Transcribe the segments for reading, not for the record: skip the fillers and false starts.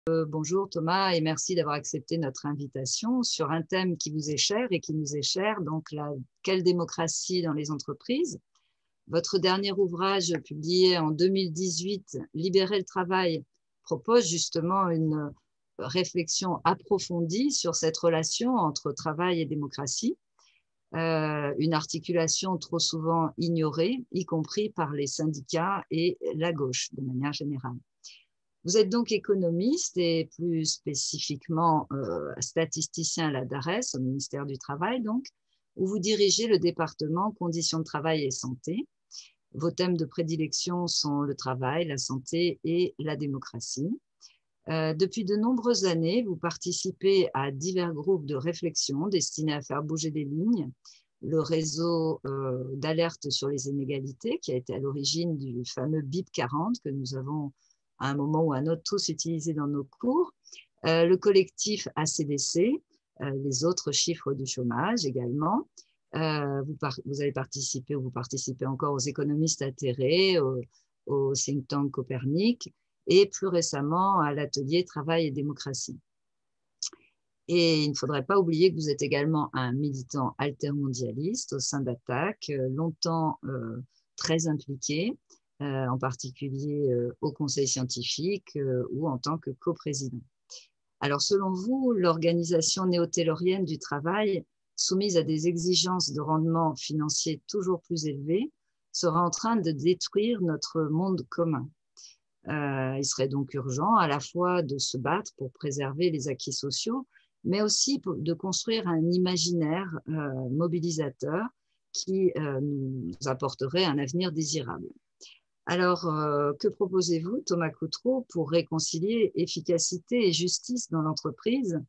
Bonjour Thomas et merci d'avoir accepté notre invitation sur un thème qui vous est cher et qui nous est cher, donc quelle démocratie dans les entreprises. Votre dernier ouvrage publié en 2018, Libérer le travail, propose justement une réflexion approfondie sur cette relation entre travail et démocratie, une articulation trop souvent ignorée, y compris par les syndicats et la gauche de manière générale. Vous êtes donc économiste et plus spécifiquement statisticien à la DARES, au ministère du Travail, donc, où vous dirigez le département Conditions de travail et santé. Vos thèmes de prédilection sont le travail, la santé et la démocratie. Depuis de nombreuses années, vous participez à divers groupes de réflexion destinés à faire bouger des lignes. Le réseau d'alerte sur les inégalités, qui a été à l'origine du fameux BIP 40 que nous avons à un moment ou à un autre tous utilisé dans nos cours. Le collectif ACDC, les autres chiffres du chômage également. Vous avez participé ou vous participez encore aux économistes atterrés, au think tank Copernic et plus récemment à l'atelier Travail et démocratie. Et il ne faudrait pas oublier que vous êtes également un militant altermondialiste au sein d'Attac, longtemps très impliqué, en particulier au conseil scientifique ou en tant que coprésident. Alors, selon vous, l'organisation néo-taylorienne du travail, soumise à des exigences de rendement financier toujours plus élevées, sera en train de détruire notre monde commun. Il serait donc urgent à la fois de se battre pour préserver les acquis sociaux, mais aussi de construire un imaginaire mobilisateur qui nous apporterait un avenir désirable. Alors, que proposez-vous, Thomas Coutreau, pour réconcilier efficacité et justice dans l'entreprise?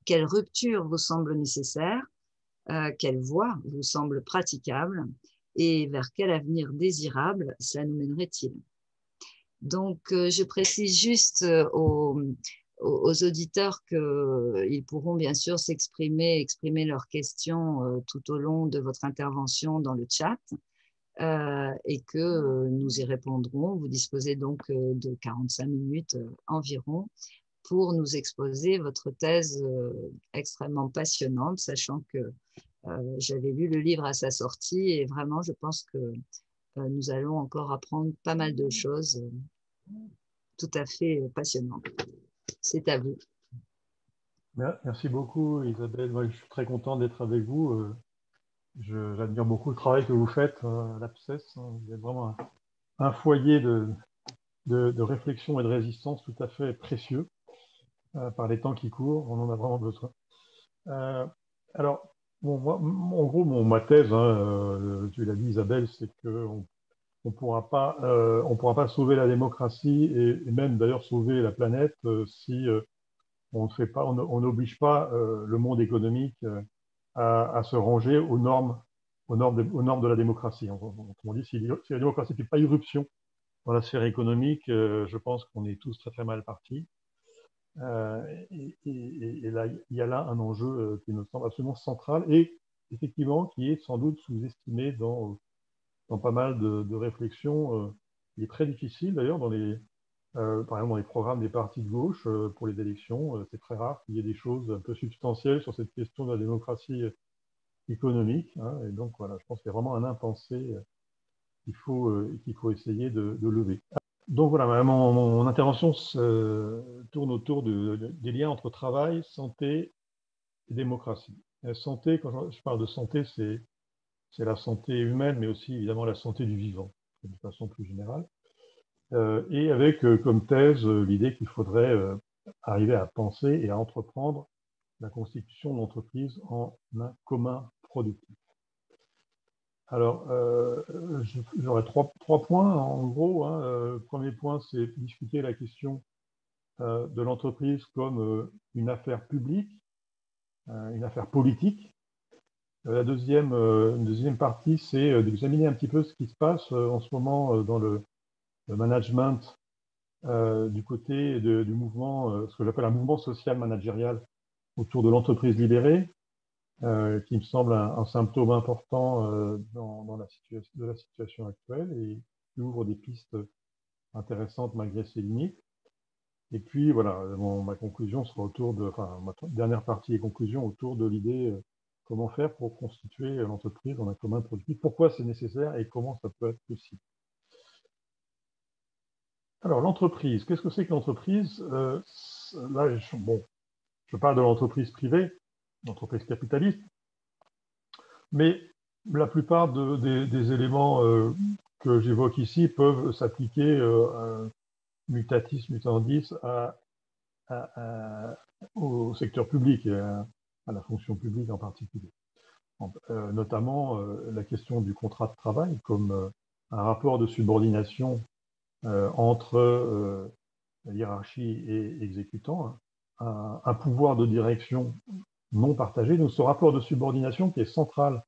Quelle rupture vous semble nécessaire? Quelle voie vous semble praticable? Et vers quel avenir désirable cela nous mènerait-il? Donc, je précise juste aux auditeurs qu'ils pourront bien sûr exprimer leurs questions tout au long de votre intervention dans le chat et que nous y répondrons. Vous disposez donc de 45 minutes environ pour nous exposer votre thèse extrêmement passionnante, sachant que j'avais lu le livre à sa sortie et vraiment, je pense que nous allons encore apprendre pas mal de choses tout à fait passionnantes. C'est à vous. Merci beaucoup, Isabelle. Moi, je suis très content d'être avec vous. J'admire beaucoup le travail que vous faites à l'APSES. Vous êtes vraiment un foyer de réflexion et de résistance tout à fait précieux par les temps qui courent. On en a vraiment besoin. Alors, bon, moi, en gros, ma thèse, tu l'as dit, Isabelle, c'est qu'on on pourra pas sauver la démocratie et même d'ailleurs sauver la planète si on ne fait pas, on n'oblige pas le monde économique à se ranger aux normes de la démocratie. Autrement dit, si la démocratie ne fait pas irruption dans la sphère économique, je pense qu'on est tous très très mal partis. Et là, il y a là un enjeu qui me semble absolument central et effectivement qui est sans doute sous-estimé dans pas mal de réflexions. Il est très difficile d'ailleurs par exemple dans les programmes des partis de gauche pour les élections. C'est très rare qu'il y ait des choses un peu substantielles sur cette question de la démocratie économique. Et donc voilà, je pense qu'il y a vraiment un impensé qu'il faut essayer de lever. Donc voilà, mon intervention tourne autour des liens entre travail, santé et démocratie. La santé, quand je parle de santé, c'est la santé humaine, mais aussi évidemment la santé du vivant, de façon plus générale. Et avec comme thèse l'idée qu'il faudrait arriver à penser et à entreprendre la constitution d'entreprises en un commun productif. Alors, j'aurais trois points en gros. Premier point, c'est discuter la question de l'entreprise comme une affaire publique, une affaire politique. Une deuxième partie, c'est d'examiner un petit peu ce qui se passe en ce moment dans le management du côté du mouvement, ce que j'appelle un mouvement social managérial autour de l'entreprise libérée, qui me semble un symptôme important dans la situation actuelle et qui ouvre des pistes intéressantes malgré ses limites. Et puis voilà, ma conclusion sera autour de, enfin ma dernière partie et conclusion autour de l'idée comment faire pour constituer l'entreprise en un commun productif, pourquoi c'est nécessaire et comment ça peut être possible. Alors l'entreprise, qu'est-ce que c'est que l'entreprise? Là, je parle de l'entreprise privée, l'entreprise capitaliste, mais la plupart des éléments que j'évoque ici peuvent s'appliquer mutatis mutandis au secteur public et à la fonction publique en particulier. Notamment la question du contrat de travail comme un rapport de subordination entre hiérarchie et exécutant, un pouvoir de direction non partagé. Donc ce rapport de subordination qui est central,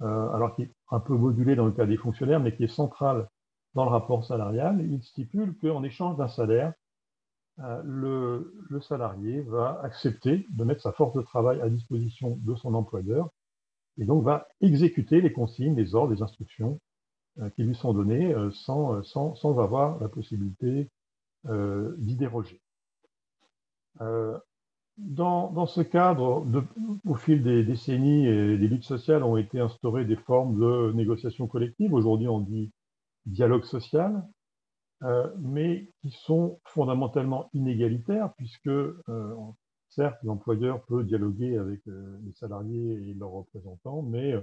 alors qui est un peu modulé dans le cas des fonctionnaires, mais qui est central dans le rapport salarial, il stipule qu'en échange d'un salaire, le salarié va accepter de mettre sa force de travail à disposition de son employeur et donc va exécuter les consignes, les ordres, les instructions qui lui sont données sans avoir la possibilité d'y déroger. Dans ce cadre, au fil des décennies, des luttes sociales ont été instaurées des formes de négociation collective. Aujourd'hui, on dit dialogue social, mais qui sont fondamentalement inégalitaires, puisque certes, l'employeur peut dialoguer avec les salariés et leurs représentants, mais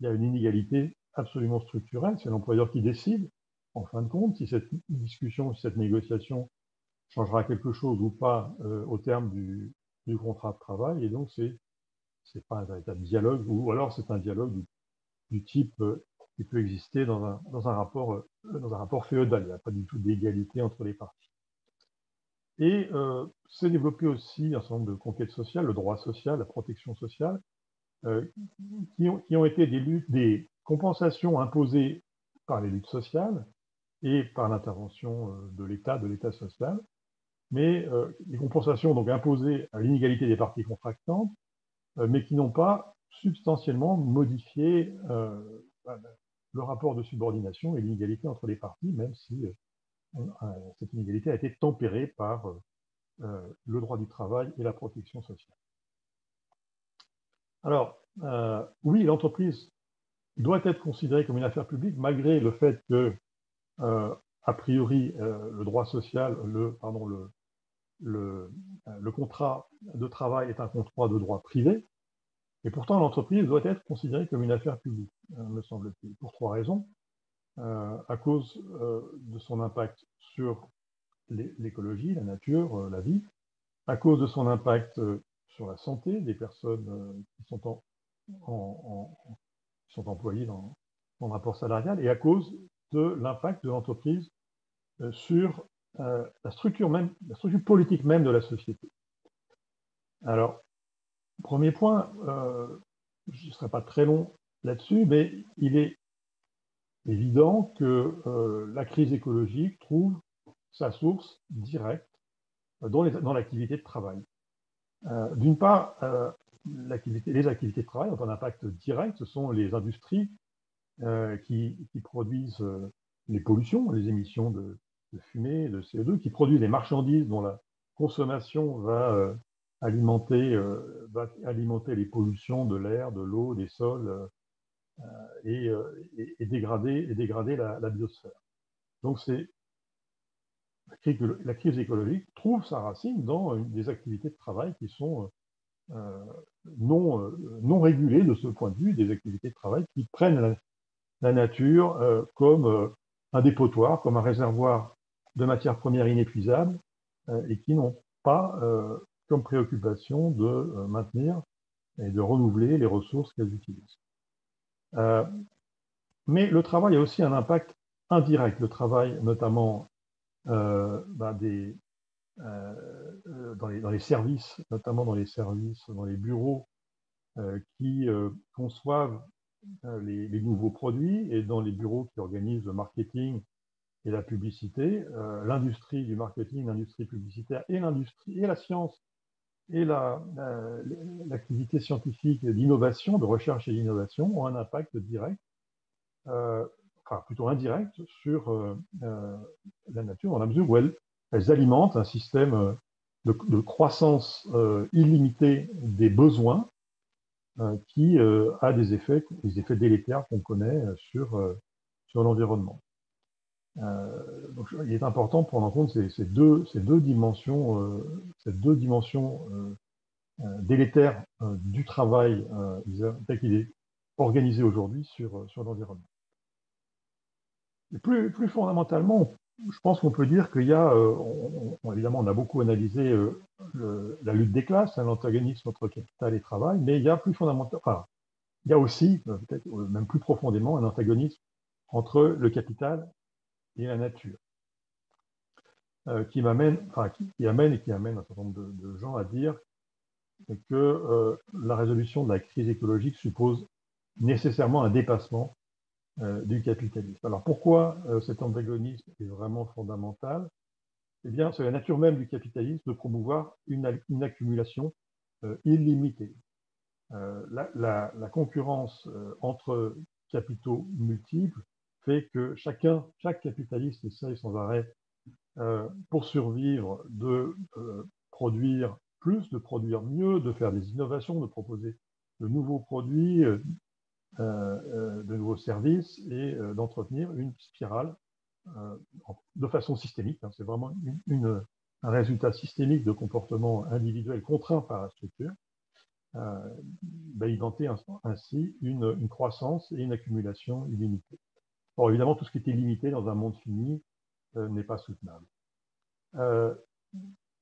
il y a une inégalité absolument structurelle. C'est l'employeur qui décide, en fin de compte, si cette discussion, si cette négociation changera quelque chose ou pas au terme du contrat de travail. Et donc, c'est pas un véritable dialogue, ou alors c'est un dialogue du type qui peut exister dans un rapport féodal. Il n'y a pas du tout d'égalité entre les parties. Et s'est développé aussi un certain nombre de conquêtes sociales, le droit social, la protection sociale, qui ont été des compensations imposées par les luttes sociales et par l'intervention de l'État social, mais des compensations donc imposées à l'inégalité des parties contractantes, mais qui n'ont pas substantiellement modifié le rapport de subordination et l'inégalité entre les parties, même si cette inégalité a été tempérée par le droit du travail et la protection sociale. Alors, oui, l'entreprise doit être considérée comme une affaire publique, malgré le fait que, a priori, le droit social, le contrat de travail est un contrat de droit privé, et pourtant l'entreprise doit être considérée comme une affaire publique, me semble-t-il, pour trois raisons. À cause de son impact sur l'écologie, la nature, la vie, à cause de son impact sur la santé des personnes qui sont employées dans le rapport salarial, et à cause de l'impact de l'entreprise sur la structure politique même de la société. Alors, premier point, je ne serai pas très long là-dessus, mais il est évident que la crise écologique trouve sa source directe dans l'activité de travail. D'une part, les activités de travail ont un impact direct, ce sont les industries qui produisent les pollutions, les émissions de fumée, de CO2, qui produisent les marchandises dont la consommation va alimenter les pollutions de l'air, de l'eau, des sols et dégrader la biosphère. Donc la crise écologique trouve sa racine dans des activités de travail qui sont non régulées de ce point de vue, des activités de travail qui prennent la nature comme un dépotoir, comme un réservoir de matières premières inépuisables et qui n'ont pas comme préoccupation de maintenir et de renouveler les ressources qu'elles utilisent. Mais le travail a aussi un impact indirect. Le travail, notamment dans les services, notamment dans les bureaux qui conçoivent les nouveaux produits, et dans les bureaux qui organisent le marketing et la publicité, l'industrie du marketing, l'industrie publicitaire et la science et l'activité scientifique d'innovation, de recherche et d'innovation ont un impact direct, enfin plutôt indirect, sur la nature, dans la mesure où elles elles alimentent un système de croissance illimitée des besoins qui a des effets délétères qu'on connaît sur l'environnement. Donc, il est important de prendre en compte ces deux dimensions, délétères du travail tel qu'il est organisé aujourd'hui sur l'environnement. Et plus fondamentalement, je pense qu'on peut dire qu'il y a, évidemment, on a beaucoup analysé la lutte des classes, l'antagonisme entre capital et travail, mais il y a plus fondamentalement, enfin, il y a aussi, peut-être même plus profondément, un antagonisme entre le capital et la nature, qui amène un certain nombre de gens à dire que la résolution de la crise écologique suppose nécessairement un dépassement du capitalisme. Alors pourquoi cet antagonisme est vraiment fondamental? Eh bien, c'est la nature même du capitalisme de promouvoir une accumulation illimitée. La concurrence entre capitaux multiples fait que chaque capitaliste essaye sans arrêt, pour survivre, de produire plus, de produire mieux, de faire des innovations, de proposer de nouveaux produits, de nouveaux services et d'entretenir une spirale de façon systémique. Hein, c'est vraiment un résultat systémique de comportements individuels contraints par la structure, inventer ainsi une croissance et une accumulation illimitée. Or, évidemment, tout ce qui est illimité dans un monde fini n'est pas soutenable.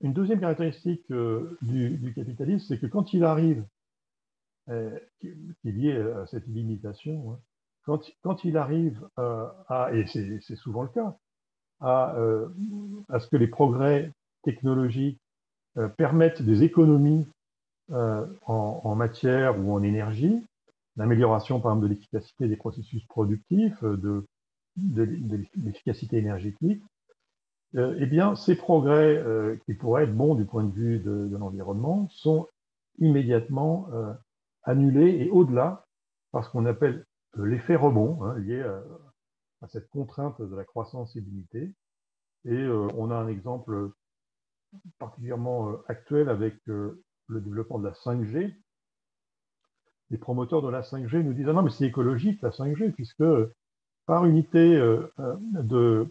Une deuxième caractéristique du capitalisme, c'est que quand il arrive, qui est lié à cette illimitation, hein, quand il arrive et c'est souvent le cas, à ce que les progrès technologiques permettent des économies en matière ou en énergie, l'amélioration par exemple de l'efficacité des processus productifs, de l'efficacité énergétique, eh bien ces progrès qui pourraient être bons du point de vue de l'environnement sont immédiatement annulés et au-delà par ce qu'on appelle l'effet rebond, hein, lié à cette contrainte de la croissance illimitée. Et on a un exemple particulièrement actuel avec le développement de la 5G. Les promoteurs de la 5G nous disent « Ah non, mais c'est écologique la 5G, puisque par unité de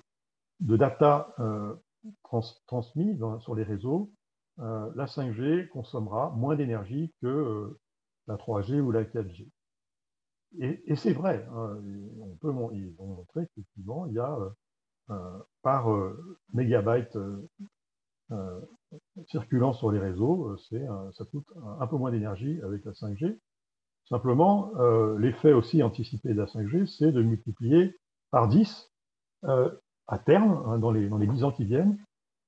data transmise sur les réseaux, la 5G consommera moins d'énergie que la 3G ou la 4G. » Et c'est vrai, hein, ils ont montré qu'effectivement, il y a par mégabyte circulant sur les réseaux, ça coûte un peu moins d'énergie avec la 5G. Simplement, l'effet aussi anticipé de la 5G, c'est de multiplier par 10 à terme, hein, dans les 10 ans qui viennent,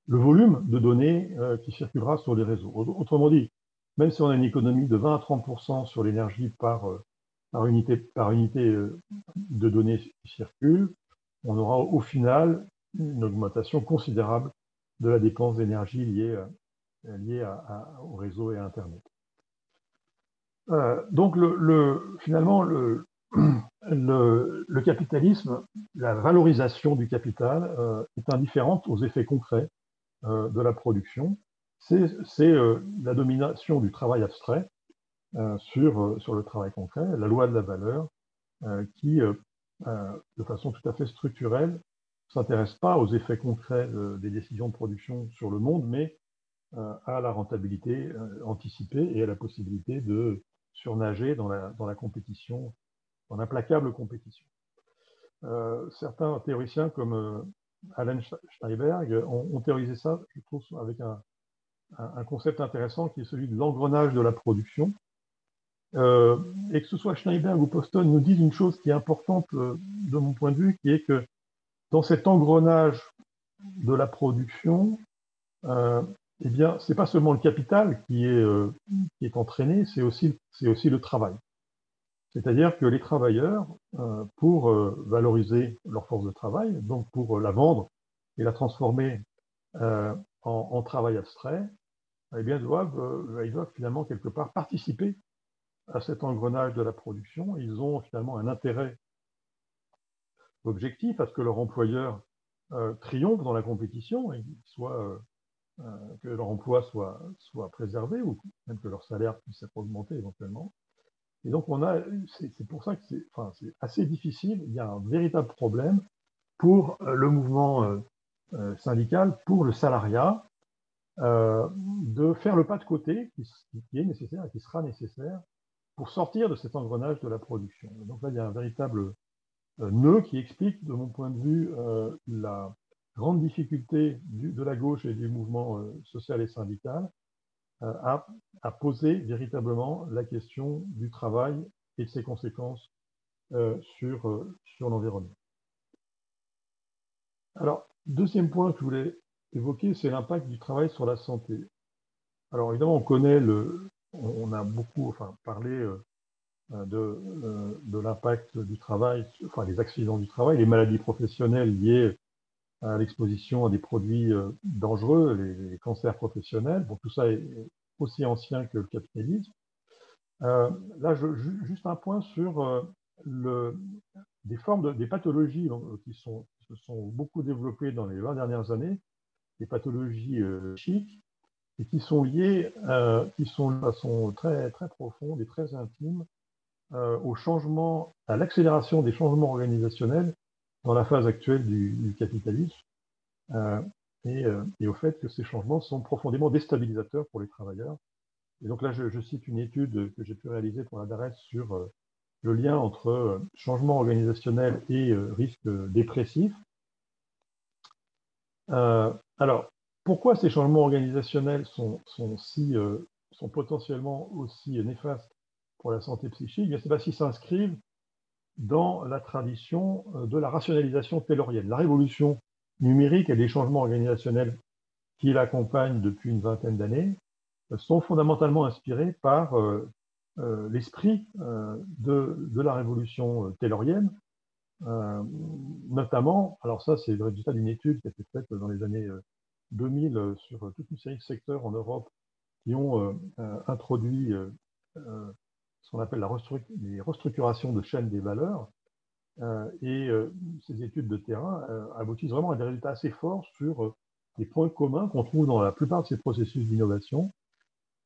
le volume de données qui circulera sur les réseaux. Autrement dit, même si on a une économie de 20 à 30% sur l'énergie par unité de données qui circulent, on aura au final une augmentation considérable de la dépense d'énergie liée au réseau et à Internet. Donc, finalement, le capitalisme, la valorisation du capital est indifférente aux effets concrets de la production. C'est la domination du travail abstrait sur le travail concret, la loi de la valeur, qui, de façon tout à fait structurelle, ne s'intéresse pas aux effets concrets des décisions de production sur le monde, mais à la rentabilité anticipée et à la possibilité de surnager dans la compétition, dans l'implacable compétition. Certains théoriciens comme Alan Steinberg ont théorisé ça, je trouve, avec un concept intéressant qui est celui de l'engrenage de la production. Et que ce soit Steinberg ou Poston nous disent une chose qui est importante de mon point de vue, qui est que dans cet engrenage de la production, eh bien, c'est pas seulement le capital qui est entraîné, c'est aussi le travail. C'est-à-dire que les travailleurs, pour valoriser leur force de travail, donc pour la vendre et la transformer en travail abstrait, eh bien, ils doivent finalement quelque part participer à cet engrenage de la production. Ils ont finalement un intérêt objectif à ce que leur employeur triomphent dans la compétition et que leur emploi soit préservé ou même que leur salaire puisse être augmenté éventuellement. Et donc, c'est pour ça que c'est assez difficile. Il y a un véritable problème pour le mouvement syndical, pour le salariat, de faire le pas de côté qui est nécessaire et qui sera nécessaire pour sortir de cet engrenage de la production. Donc là, il y a un véritable nœud qui explique, de mon point de vue, la grande difficulté de la gauche et du mouvement social et syndical à poser véritablement la question du travail et de ses conséquences sur l'environnement. Alors, deuxième point que je voulais évoquer, c'est l'impact du travail sur la santé. Alors évidemment, on a beaucoup parlé de l'impact du travail, des accidents du travail, les maladies professionnelles liées à l'exposition à des produits dangereux, les cancers professionnels. Bon, tout ça est aussi ancien que le capitalisme. Là, juste un point sur des pathologies qui se sont beaucoup développées dans les 20 dernières années, des pathologies chiques, et qui sont liées, qui sont de façon très, très profonde et très intime à l'accélération des changements organisationnels dans la phase actuelle du capitalisme et au fait que ces changements sont profondément déstabilisateurs pour les travailleurs. Et donc là, je cite une étude que j'ai pu réaliser pour la DARES sur le lien entre changement organisationnel et risque dépressif. Alors, pourquoi ces changements organisationnels sont potentiellement aussi néfastes pour la santé psychique? C'est parce qu'ils s'inscrivent dans la tradition de la rationalisation taylorienne. La révolution numérique et les changements organisationnels qui l'accompagnent depuis une vingtaine d'années sont fondamentalement inspirés par l'esprit de la révolution taylorienne, notamment, alors ça c'est le résultat d'une étude qui a été faite dans les années 2000 sur toute une série de secteurs en Europe qui ont introduit ce qu'on appelle les restructurations de chaînes des valeurs. Ces études de terrain aboutissent vraiment à des résultats assez forts sur les points communs qu'on trouve dans la plupart de ces processus d'innovation.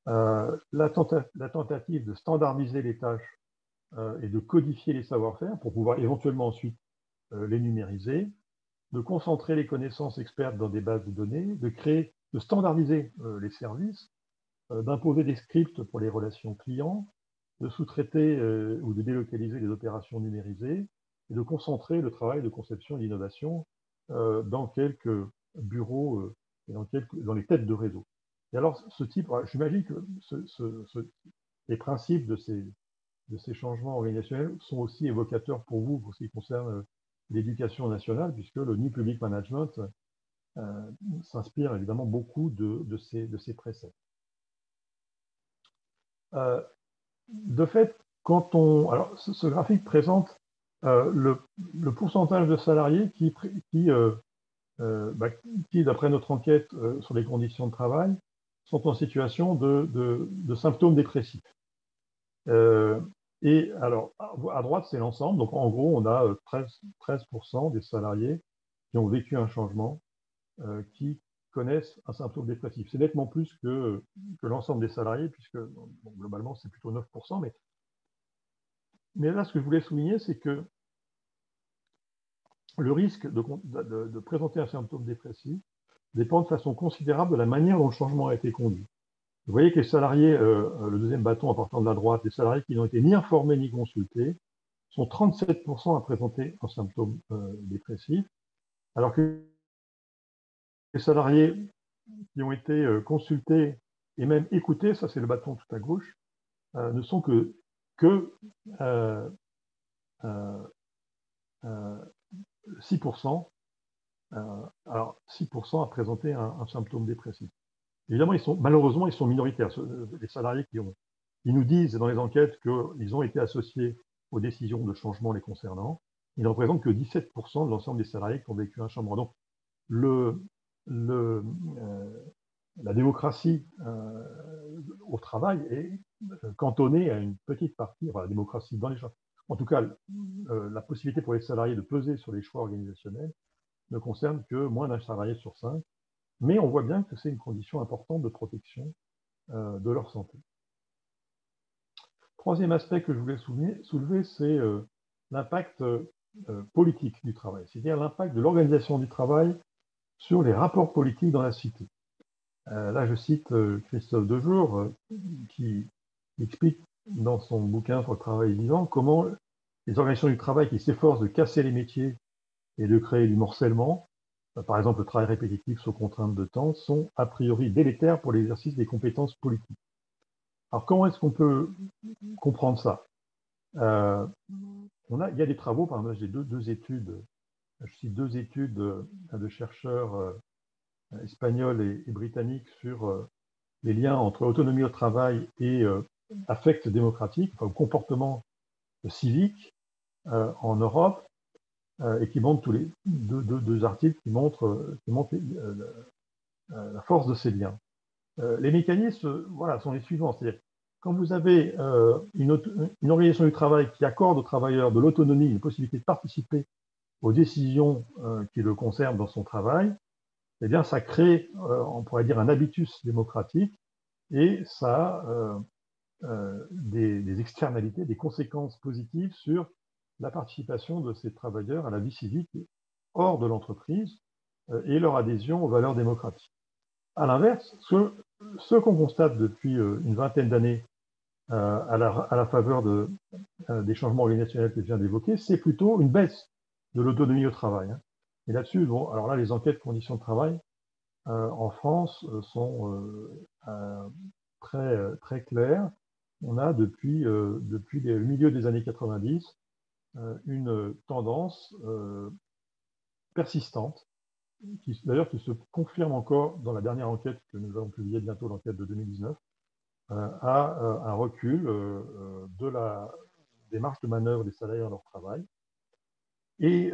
La tentative de standardiser les tâches et de codifier les savoir-faire pour pouvoir éventuellement ensuite les numériser, de concentrer les connaissances expertes dans des bases de données, de standardiser les services, d'imposer des scripts pour les relations clients, de sous-traiter ou de délocaliser les opérations numérisées et de concentrer le travail de conception et d'innovation dans quelques bureaux et dans les têtes de réseau. Et alors, j'imagine que les principes de ces changements organisationnels sont aussi évocateurs pour vous, pour ce qui concerne l'éducation nationale, puisque le New Public Management s'inspire évidemment beaucoup de ces préceptes. De fait, alors, ce graphique présente le pourcentage de salariés qui d'après notre enquête sur les conditions de travail, sont en situation de symptômes dépressifs. Et alors, à droite, c'est l'ensemble. Donc, en gros, on a 13% des salariés qui ont vécu un changement qui connaissent un symptôme dépressif. C'est nettement plus que l'ensemble des salariés, puisque globalement, c'est plutôt 9%. Mais là, ce que je voulais souligner, c'est que le risque de présenter un symptôme dépressif dépend de façon considérable de la manière dont le changement a été conduit. Vous voyez que les salariés, le deuxième bâton en partant de la droite, les salariés qui n'ont été ni informés ni consultés, sont 37% à présenter un symptôme dépressif, alors que les salariés qui ont été consultés et même écoutés, ça c'est le bâton tout à gauche, ne sont que 6%, alors 6% à présenter un symptôme dépressif. Évidemment, malheureusement, ils sont minoritaires. Les salariés qui nous disent dans les enquêtes qu'ils ont été associés aux décisions de changement les concernant, ils ne représentent que 17% de l'ensemble des salariés qui ont vécu un changement. Donc, la démocratie au travail est cantonnée à une petite partie, la démocratie dans les gens. En tout cas, la possibilité pour les salariés de peser sur les choix organisationnels ne concerne que moins d'un salarié sur 5, mais on voit bien que c'est une condition importante de protection de leur santé. Troisième aspect que je voulais soulever, c'est l'impact politique du travail, c'est-à-dire l'impact de l'organisation du travail sur les rapports politiques dans la cité. Là, je cite Christophe Dejour, qui explique dans son bouquin sur le travail vivant comment les organisations du travail qui s'efforcent de casser les métiers et de créer du morcellement, par exemple le travail répétitif sous contrainte de temps, sont a priori délétères pour l'exercice des compétences politiques. Alors comment est-ce qu'on peut comprendre ça? Il y a des travaux, par exemple, j'ai deux études, je cite deux études de chercheurs espagnols et britanniques sur les liens entre autonomie au travail et affect démocratique, enfin, comportement civique en Europe, et qui montrent tous les deux articles qui montrent la force de ces liens. Les mécanismes sont les suivants, c'est-à-dire quand vous avez une organisation du travail qui accorde aux travailleurs de l'autonomie, une possibilité de participer aux décisions qui le concernent dans son travail, eh bien ça crée, on pourrait dire, un habitus démocratique et ça a des externalités, des conséquences positives sur la participation de ces travailleurs à la vie civique hors de l'entreprise et leur adhésion aux valeurs démocratiques. À l'inverse, ce qu'on constate depuis une vingtaine d'années à la faveur des changements organisationnels que je viens d'évoquer, c'est plutôt une baisse de l'autonomie au travail. Et là-dessus, bon, alors là, les enquêtes conditions de travail en France sont très claires. On a depuis le milieu des années 90 une tendance persistante, d'ailleurs qui se confirme encore dans la dernière enquête que nous allons publier bientôt, l'enquête de 2019, à un recul des marges de manœuvre des salariés dans leur travail. Et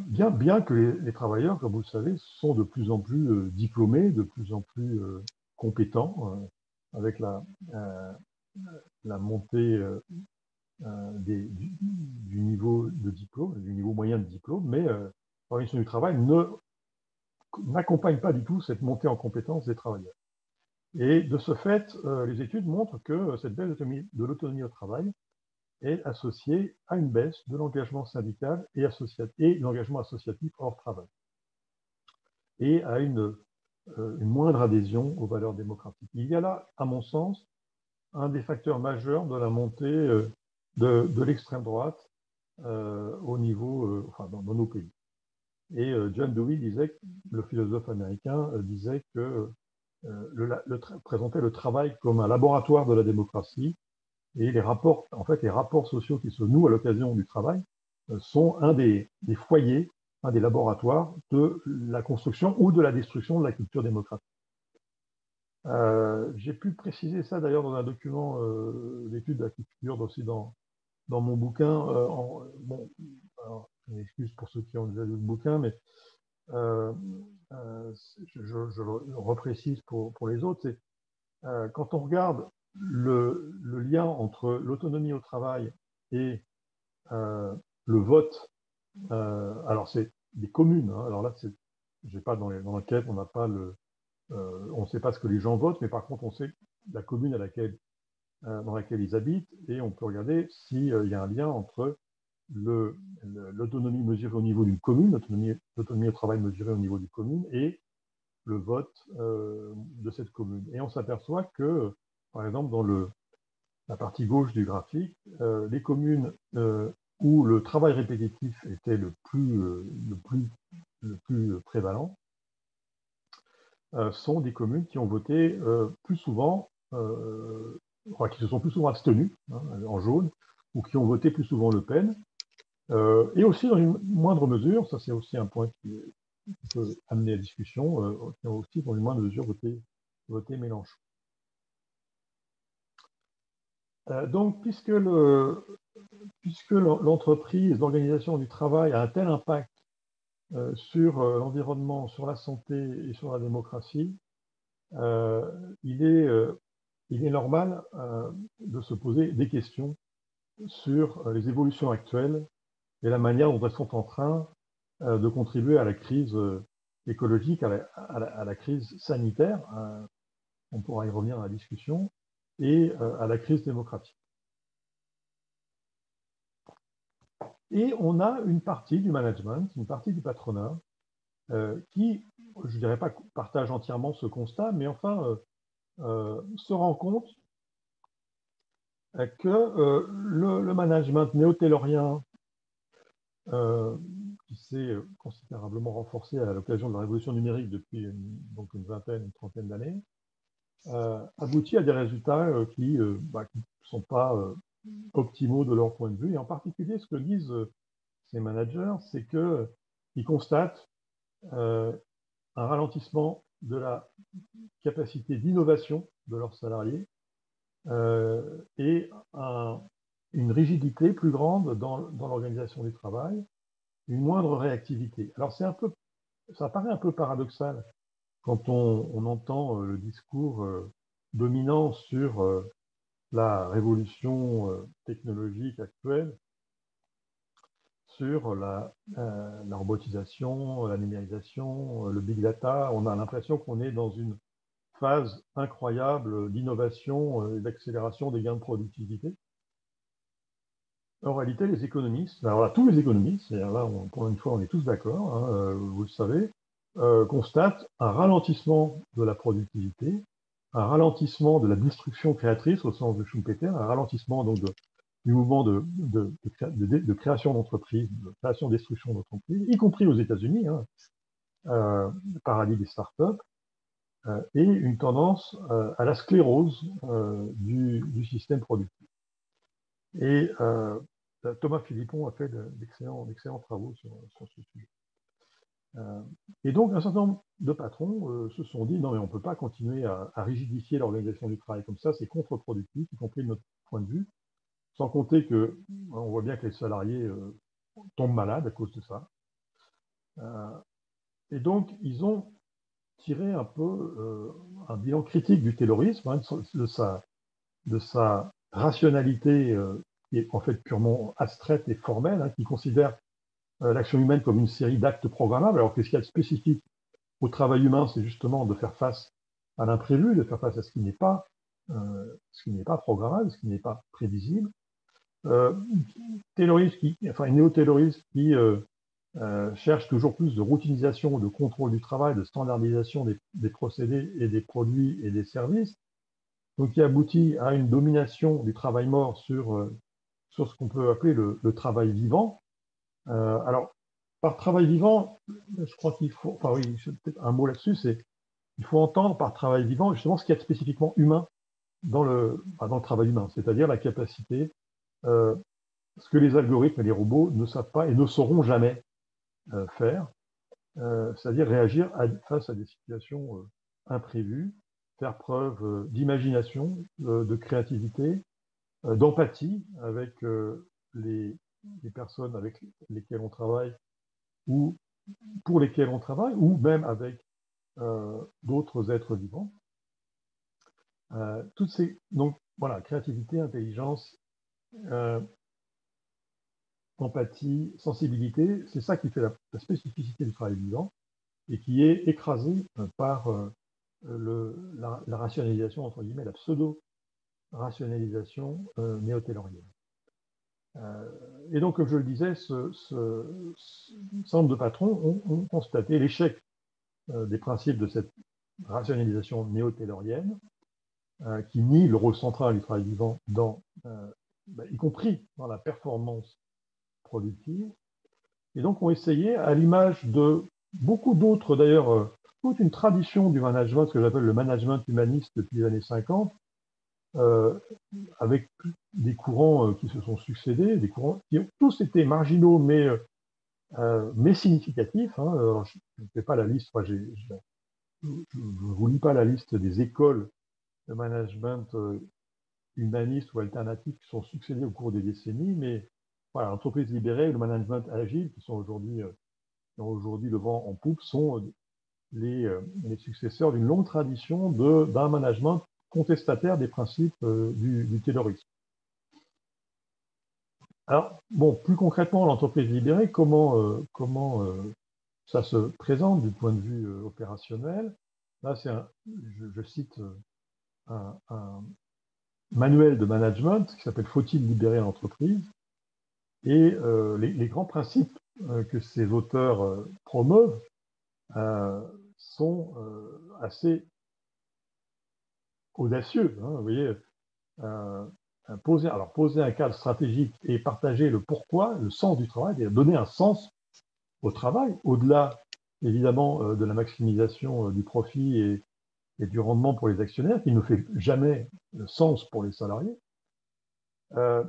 bien que les travailleurs, comme vous le savez, sont de plus en plus diplômés, de plus en plus compétents, avec la montée du niveau de diplôme, du niveau moyen de diplôme, mais l'organisation du travail n'accompagne pas du tout cette montée en compétences des travailleurs. Et de ce fait, les études montrent que cette baisse de l'autonomie au travail est associée à une baisse de l'engagement syndical et l'engagement associatif hors travail, et à une moindre adhésion aux valeurs démocratiques. Il y a là, à mon sens, un des facteurs majeurs de la montée de l'extrême droite au niveau, dans nos pays. Et John Dewey le philosophe américain, disait que présentait le travail comme un laboratoire de la démocratie, et les rapports sociaux qui se nouent à l'occasion du travail sont un des foyers, un des laboratoires de la construction ou de la destruction de la culture démocratique. J'ai pu préciser ça d'ailleurs dans un document d'études qui figure aussi dans mon bouquin. Je m'excuse pour ceux qui ont déjà lu le bouquin, mais je le reprécise pour les autres. C'est quand on regarde le lien entre l'autonomie au travail et le vote, alors c'est des communes. Alors là, j'ai pas dans l'enquête, on n'a pas on ne sait pas ce que les gens votent, mais par contre, on sait la commune dans laquelle ils habitent, et on peut regarder s'il y a un lien entre l'autonomie mesurée au niveau d'une commune, l'autonomie au travail mesurée au niveau d'une commune, et le vote de cette commune. Et on s'aperçoit que, par exemple, dans la partie gauche du graphique, les communes où le travail répétitif était le plus prévalent sont des communes qui ont voté plus souvent, qui se sont plus souvent abstenues, en jaune, ou qui ont voté plus souvent Le Pen, et aussi dans une moindre mesure, ça c'est aussi un point qui peut amener à discussion, qui ont aussi dans une moindre mesure voté Mélenchon. Donc, puisque l'entreprise, l'organisation du travail a un tel impact sur l'environnement, sur la santé et sur la démocratie, il est normal de se poser des questions sur les évolutions actuelles et la manière dont elles sont en train de contribuer à la crise écologique, à la crise sanitaire, on pourra y revenir dans la discussion, et à la crise démocratique. Et on a une partie du management, une partie du patronat, qui, je ne dirais pas partage entièrement ce constat, mais enfin se rend compte que le management néo-taylorien, qui s'est considérablement renforcé à l'occasion de la révolution numérique depuis donc une vingtaine, une trentaine d'années, aboutit à des résultats qui ne sont pas optimaux de leur point de vue. Et en particulier, ce que disent ces managers, c'est qu'ils constatent un ralentissement de la capacité d'innovation de leurs salariés et une rigidité plus grande dans l'organisation du travail, une moindre réactivité. Alors ça paraît un peu paradoxal quand on entend le discours dominant sur la révolution technologique actuelle, sur la robotisation, la numérisation, le big data. On a l'impression qu'on est dans une phase incroyable d'innovation et d'accélération des gains de productivité. En réalité, les économistes, alors là, tous les économistes, et là, pour une fois, on est tous d'accord, hein, vous le savez, constatent un ralentissement de la productivité, un ralentissement de la destruction créatrice au sens de Schumpeter, un ralentissement donc du mouvement de création d'entreprises, de création-destruction d'entreprises, y compris aux États-Unis, hein, le paradis des startups, et une tendance à la sclérose du système productif. Et Thomas Philippon a fait d'excellents travaux sur ce sujet. Et donc, un certain nombre de patrons se sont dit, non, mais on ne peut pas continuer à rigidifier l'organisation du travail comme ça, c'est contre-productif, y compris de notre point de vue, sans compter que on voit bien que les salariés tombent malades à cause de ça. Et donc, ils ont tiré un peu un bilan critique du taylorisme, hein, de sa rationalité qui est en fait purement abstraite et formelle, hein, qui considère l'action humaine comme une série d'actes programmables, alors que ce qu'il y a de spécifique au travail humain, c'est justement de faire face à l'imprévu, de faire face à ce qui n'est pas programmable, ce qui n'est pas prévisible. Néo-tayloristes qui cherchent toujours plus de routinisation, de contrôle du travail, de standardisation des procédés et des produits et des services, donc qui aboutit à une domination du travail mort sur ce qu'on peut appeler le travail vivant. Alors, par travail vivant, je crois qu'il faut, enfin oui, peut-être un mot là-dessus, c'est il faut entendre par travail vivant justement ce qu'il y a de spécifiquement humain dans le travail humain, c'est-à-dire la capacité, ce que les algorithmes et les robots ne savent pas et ne sauront jamais faire, c'est-à-dire réagir face à des situations imprévues, faire preuve d'imagination, de créativité, d'empathie avec les personnes avec lesquelles on travaille ou pour lesquelles on travaille, ou même avec d'autres êtres vivants. Donc voilà, créativité, intelligence, empathie, sensibilité, c'est ça qui fait la spécificité du travail vivant et qui est écrasé par la rationalisation, entre guillemets, la pseudo-rationalisation néo-taylorienne. Et donc, comme je le disais, ce centre de patrons ont constaté l'échec des principes de cette rationalisation néo-taylorienne qui nie le rôle central du travail vivant, y compris dans la performance productive, et donc ont essayé, à l'image de beaucoup d'autres, d'ailleurs, toute une tradition du management, ce que j'appelle le management humaniste depuis les années 50, avec des courants qui se sont succédés, des courants qui ont tous été marginaux, mais significatifs. Hein. Alors, je ne fais pas la liste, je ne vous lis pas la liste des écoles de management humanistes ou alternatifs qui sont succédés au cours des décennies, mais voilà, l'entreprise libérée, le management agile, qui ont aujourd'hui le vent en poupe, sont les successeurs d'une longue tradition d'un management contestataire des principes du taylorisme. Alors, bon, plus concrètement, l'entreprise libérée, comment ça se présente du point de vue opérationnel? Là, je cite un manuel de management qui s'appelle Faut-il libérer l'entreprise? Et les grands principes que ces auteurs promeuvent sont assez audacieux. Hein, vous voyez, euh, poser un cadre stratégique et partager le pourquoi, le sens du travail, c'est-à-dire donner un sens au travail, au-delà évidemment de la maximisation du profit et du rendement pour les actionnaires, qui ne fait jamais sens pour les salariés. Euh,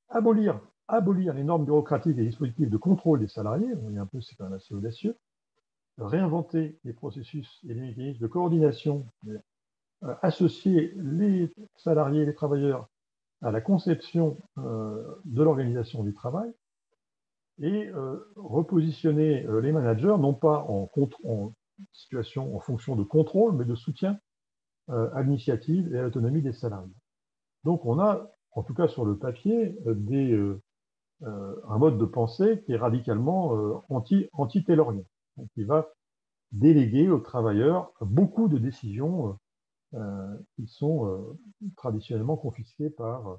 abolir, abolir les normes bureaucratiques et les dispositifs de contrôle des salariés, on est un peu, c'est quand même assez audacieux, réinventer les processus et les mécanismes de coordination, associer les salariés, les travailleurs à la conception de l'organisation du travail et repositionner les managers non pas en situation, en fonction de contrôle, mais de soutien à l'initiative et à l'autonomie des salariés. Donc on a, en tout cas sur le papier, un mode de pensée qui est radicalement anti-taylorien, qui va déléguer aux travailleurs beaucoup de décisions qui sont traditionnellement confisquées par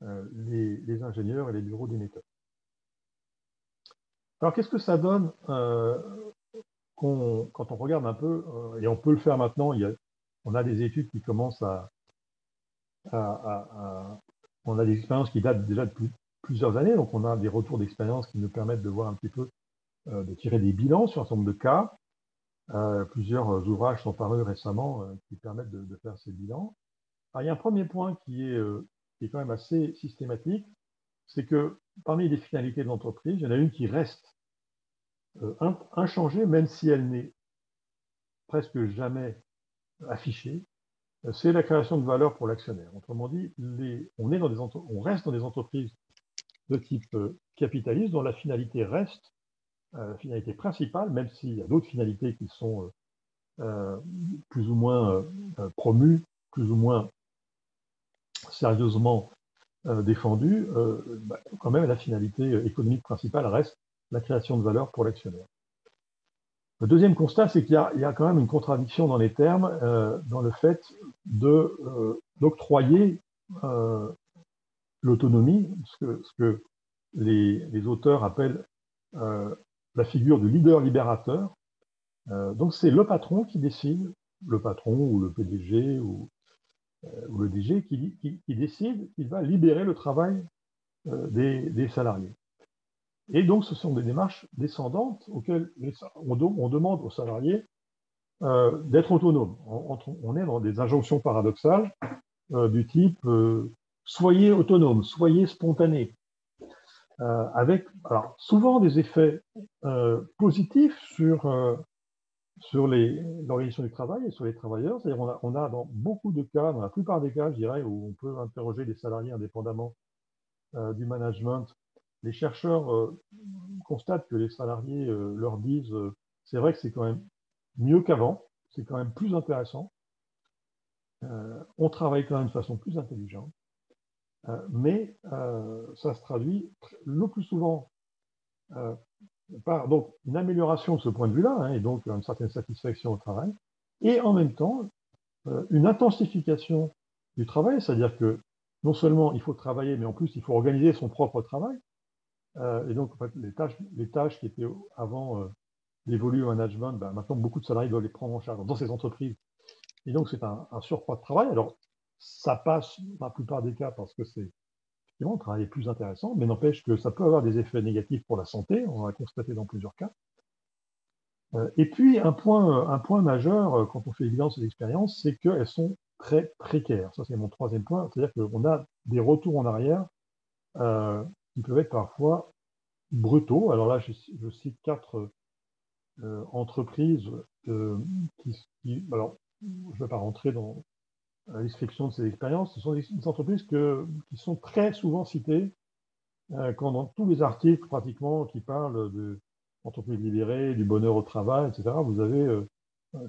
les ingénieurs et les bureaux d'émetteurs. Alors qu'est-ce que ça donne quand on regarde un peu, et on peut le faire maintenant, on a des études qui commencent on a des expériences qui datent déjà de plusieurs années, donc on a des retours d'expérience qui nous permettent de voir un petit peu, de tirer des bilans sur un certain nombre de cas. Plusieurs ouvrages sont parus récemment qui permettent de faire ces bilans. Alors, il y a un premier point qui est quand même assez systématique, c'est que parmi les finalités de l'entreprise, il y en a une qui reste inchangée, même si elle n'est presque jamais affichée, c'est la création de valeur pour l'actionnaire. Autrement dit, on reste dans des entreprises de type capitaliste dont la finalité reste, la finalité principale, même s'il y a d'autres finalités qui sont plus ou moins promues, plus ou moins sérieusement défendues, quand même la finalité économique principale reste la création de valeur pour l'actionnaire. Le deuxième constat, c'est qu'il y a quand même une contradiction dans les termes, dans le fait d'octroyer l'autonomie, ce que les auteurs appellent la figure du leader libérateur. Donc c'est le patron qui décide, le patron ou le PDG ou le DG qui décide qu'il va libérer le travail des salariés. Et donc ce sont des démarches descendantes auxquelles on demande aux salariés d'être autonomes. On est dans des injonctions paradoxales du type soyez autonome, soyez spontané, avec alors, souvent des effets positifs sur l'organisation du travail et sur les travailleurs. C'est-à-dire on a dans beaucoup de cas, dans la plupart des cas, je dirais, où on peut interroger les salariés indépendamment du management, les chercheurs constatent que les salariés leur disent c'est vrai que c'est quand même mieux qu'avant, c'est quand même plus intéressant, on travaille quand même de façon plus intelligente, mais ça se traduit le plus souvent par donc, une amélioration de ce point de vue-là, hein, et donc une certaine satisfaction au travail, et en même temps une intensification du travail, c'est-à-dire que non seulement il faut travailler, mais en plus il faut organiser son propre travail. Et donc en fait, les tâches qui étaient avant dévolues au management, ben, maintenant beaucoup de salariés doivent les prendre en charge dans ces entreprises. Et donc c'est un surcroît de travail. Alors ça passe dans la plupart des cas parce que c'est effectivement le travail est plus intéressant, mais n'empêche que ça peut avoir des effets négatifs pour la santé, on l'a constaté dans plusieurs cas. Et puis un point majeur quand on fait évidence ces expériences, c'est qu'elles sont très précaires. Ça c'est mon troisième point, c'est-à-dire qu'on a des retours en arrière qui peuvent être parfois brutaux. Alors là, je cite 4 entreprises alors, je ne vais pas rentrer dans la description de ces expériences. Ce sont des entreprises qui sont très souvent citées dans tous les articles pratiquement qui parlent d'entreprises libérées, du bonheur au travail, etc. Vous avez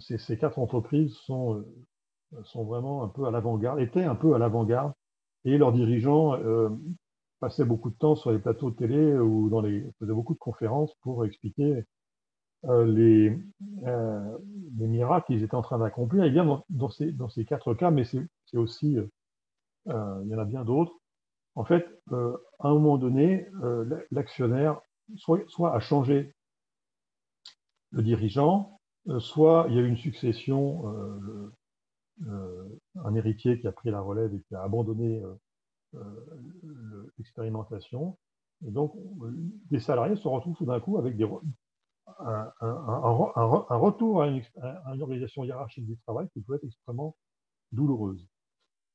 ces 4 entreprises sont vraiment un peu à l'avant-garde, étaient un peu à l'avant-garde, et leurs dirigeants passait beaucoup de temps sur les plateaux de télé ou faisait beaucoup de conférences pour expliquer euh, les, euh, les miracles qu'ils étaient en train d'accomplir. Et bien dans ces quatre cas, mais c'est aussi, il y en a bien d'autres. En fait, à un moment donné, l'actionnaire soit a changé le dirigeant, soit il y a eu une succession, un héritier qui a pris la relève et qui a abandonné l'expérimentation. Et donc, des salariés se retrouvent tout d'un coup avec un retour à une organisation hiérarchique du travail qui peut être extrêmement douloureuse.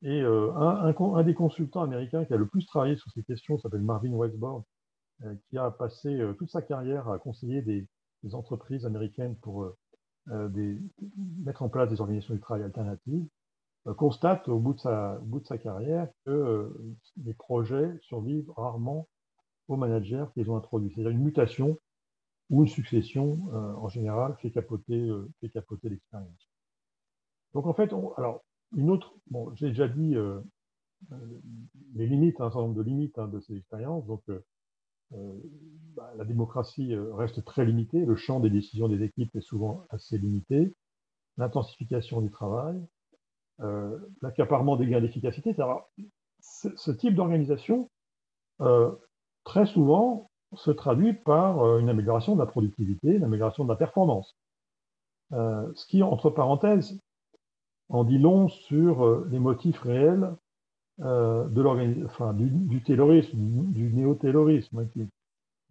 Et un des consultants américains qui a le plus travaillé sur ces questions s'appelle Marvin Wexford, qui a passé toute sa carrière à conseiller des entreprises américaines pour mettre en place des organisations du travail alternatives, constate au bout de sa carrière que les projets survivent rarement aux managers qu'ils ont introduits. C'est-à-dire une mutation ou une succession, en général, fait capoter l'expérience. Donc en fait, alors, une autre, bon, j'ai déjà dit les limites, un certain nombre de limites de ces expériences. Donc la démocratie reste très limitée, le champ des décisions des équipes est souvent assez limité, l'intensification du travail, l'accaparement des gains d'efficacité. Ce type d'organisation, euh, très souvent, se traduit par une amélioration de la productivité, une amélioration de la performance. Ce qui, entre parenthèses, en dit long sur les motifs réels du terrorisme, du néo-terrorisme. Hein,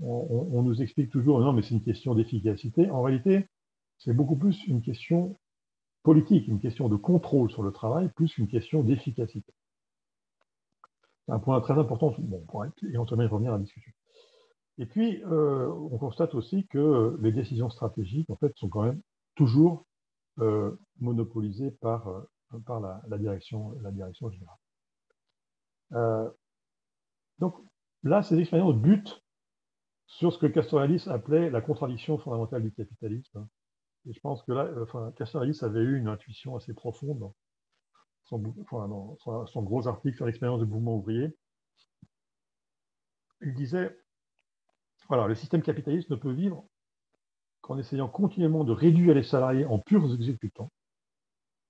on nous explique toujours, non, mais c'est une question d'efficacité. En réalité, c'est beaucoup plus une question politique, une question de contrôle sur le travail, plus qu'une question d'efficacité. C'est un point très important, bon, pour éventuellement y revenir à la discussion. Et puis, on constate aussi que les décisions stratégiques, en fait, sont quand même toujours monopolisées par la direction générale. Donc là, ces expériences butent sur ce que Castoriadis appelait la contradiction fondamentale du capitalisme. Et je pense que là, Castoriadis avait eu une intuition assez profonde dans son gros article sur l'expérience du mouvement ouvrier. Il disait, voilà, le système capitaliste ne peut vivre qu'en essayant continuellement de réduire les salariés en purs exécutants,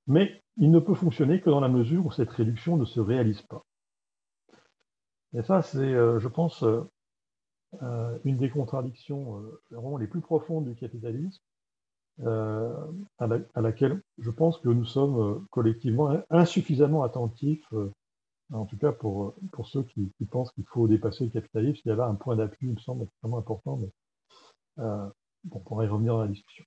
mais il ne peut fonctionner que dans la mesure où cette réduction ne se réalise pas. Et ça, c'est, je pense, une des contradictions vraiment les plus profondes du capitalisme, à laquelle je pense que nous sommes collectivement insuffisamment attentifs, en tout cas pour ceux qui pensent qu'il faut dépasser le capitalisme. Il y a là un point d'appui, il me semble, extrêmement important, mais bon, on pourra y revenir dans la discussion.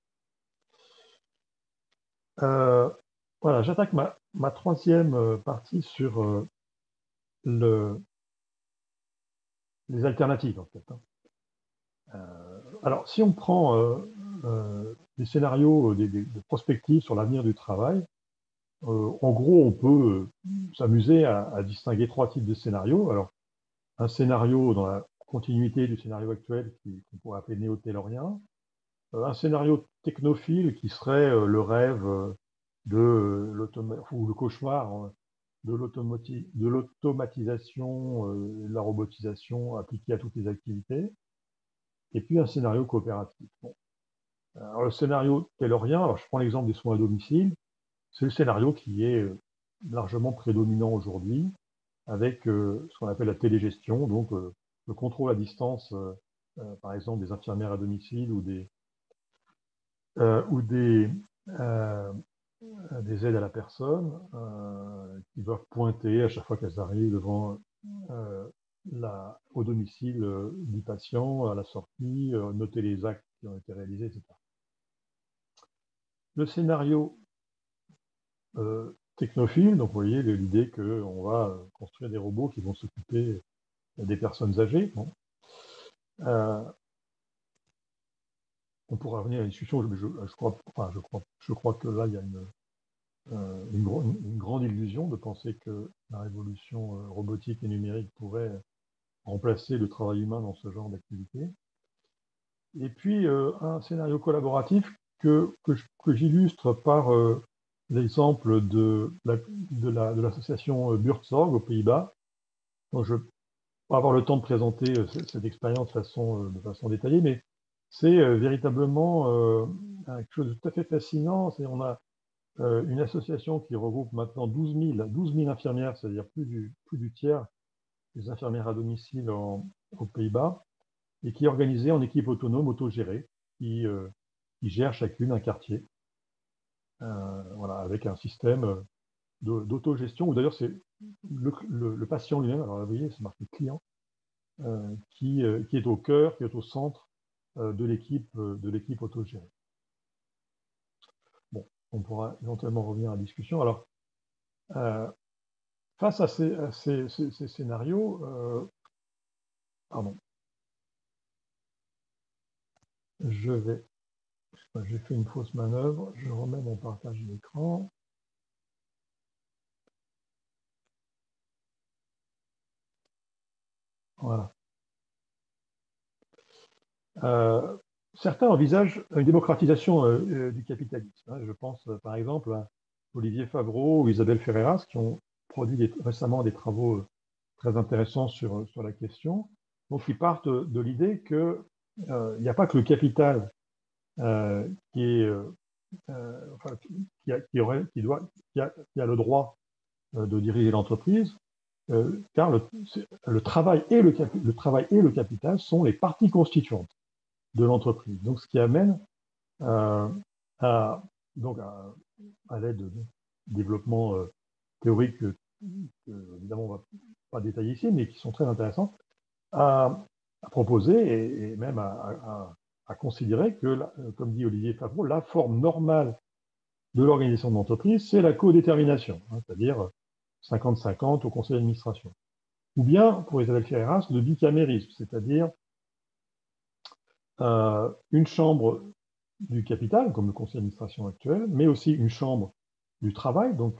Voilà, j'attaque ma troisième partie sur les alternatives, en fait. Alors, si on prend des scénarios, des prospectives sur l'avenir du travail, en gros, on peut s'amuser à distinguer trois types de scénarios. Alors, un scénario dans la continuité du scénario actuel qu'on pourrait appeler néo-taylorien, un scénario technophile qui serait le rêve ou le cauchemar de l'automatisation, de la robotisation appliquée à toutes les activités, et puis un scénario coopératif. Bon. Alors, le scénario taylorien, alors je prends l'exemple des soins à domicile, c'est le scénario qui est largement prédominant aujourd'hui, avec ce qu'on appelle la télégestion, donc le contrôle à distance, par exemple des infirmières à domicile ou des aides à la personne qui doivent pointer à chaque fois qu'elles arrivent devant au domicile du patient, à la sortie, noter les actes qui ont été réalisés, etc. Le scénario technophile, donc vous voyez l'idée qu'on va construire des robots qui vont s'occuper des personnes âgées. Bon. On pourra revenir à la discussion, mais je crois que là, il y a une grande illusion de penser que la révolution robotique et numérique pourrait remplacer le travail humain dans ce genre d'activité. Et puis, un scénario collaboratif que j'illustre par l'exemple de l'association Buurtzorg aux Pays-Bas, dont je pas avoir le temps de présenter cette expérience de façon détaillée, mais c'est véritablement quelque chose de tout à fait fascinant. On a une association qui regroupe maintenant 12 000 infirmières, c'est-à-dire plus du tiers des infirmières à domicile aux Pays-Bas, et qui est organisée en équipe autonome, autogérée, qui gère chacune un quartier, voilà, avec un système d'autogestion, ou d'ailleurs c'est le patient lui-même, alors là, vous voyez, c'est marqué client, qui est au cœur, qui est au centre de l'équipe autogérée. Bon, on pourra éventuellement revenir à la discussion. Alors, face à ces scénarios, pardon, j'ai fait une fausse manœuvre, je remets mon partage d'écran. Voilà. Certains envisagent une démocratisation du capitalisme, hein. Je pense par exemple à Olivier Favreau ou Isabelle Ferreras qui ont produit récemment des travaux très intéressants sur la question. Donc ils partent de l'idée qu'il n'y a pas que le capital qui a le droit de diriger l'entreprise, car le travail et le capital sont les parties constituantes de l'entreprise. Donc, ce qui amène à, à l'aide de développements théoriques que, évidemment, on ne va pas détailler ici, mais qui sont très intéressants, à proposer et même à considérer que, comme dit Olivier Favreau, la forme normale de l'organisation de l'entreprise, c'est la codétermination, hein, c'est-à-dire 50-50 au conseil d'administration. Ou bien, pour Isabelle Ferreras, le bicamérisme, c'est-à-dire une chambre du capital, comme le conseil d'administration actuel, mais aussi une chambre du travail, donc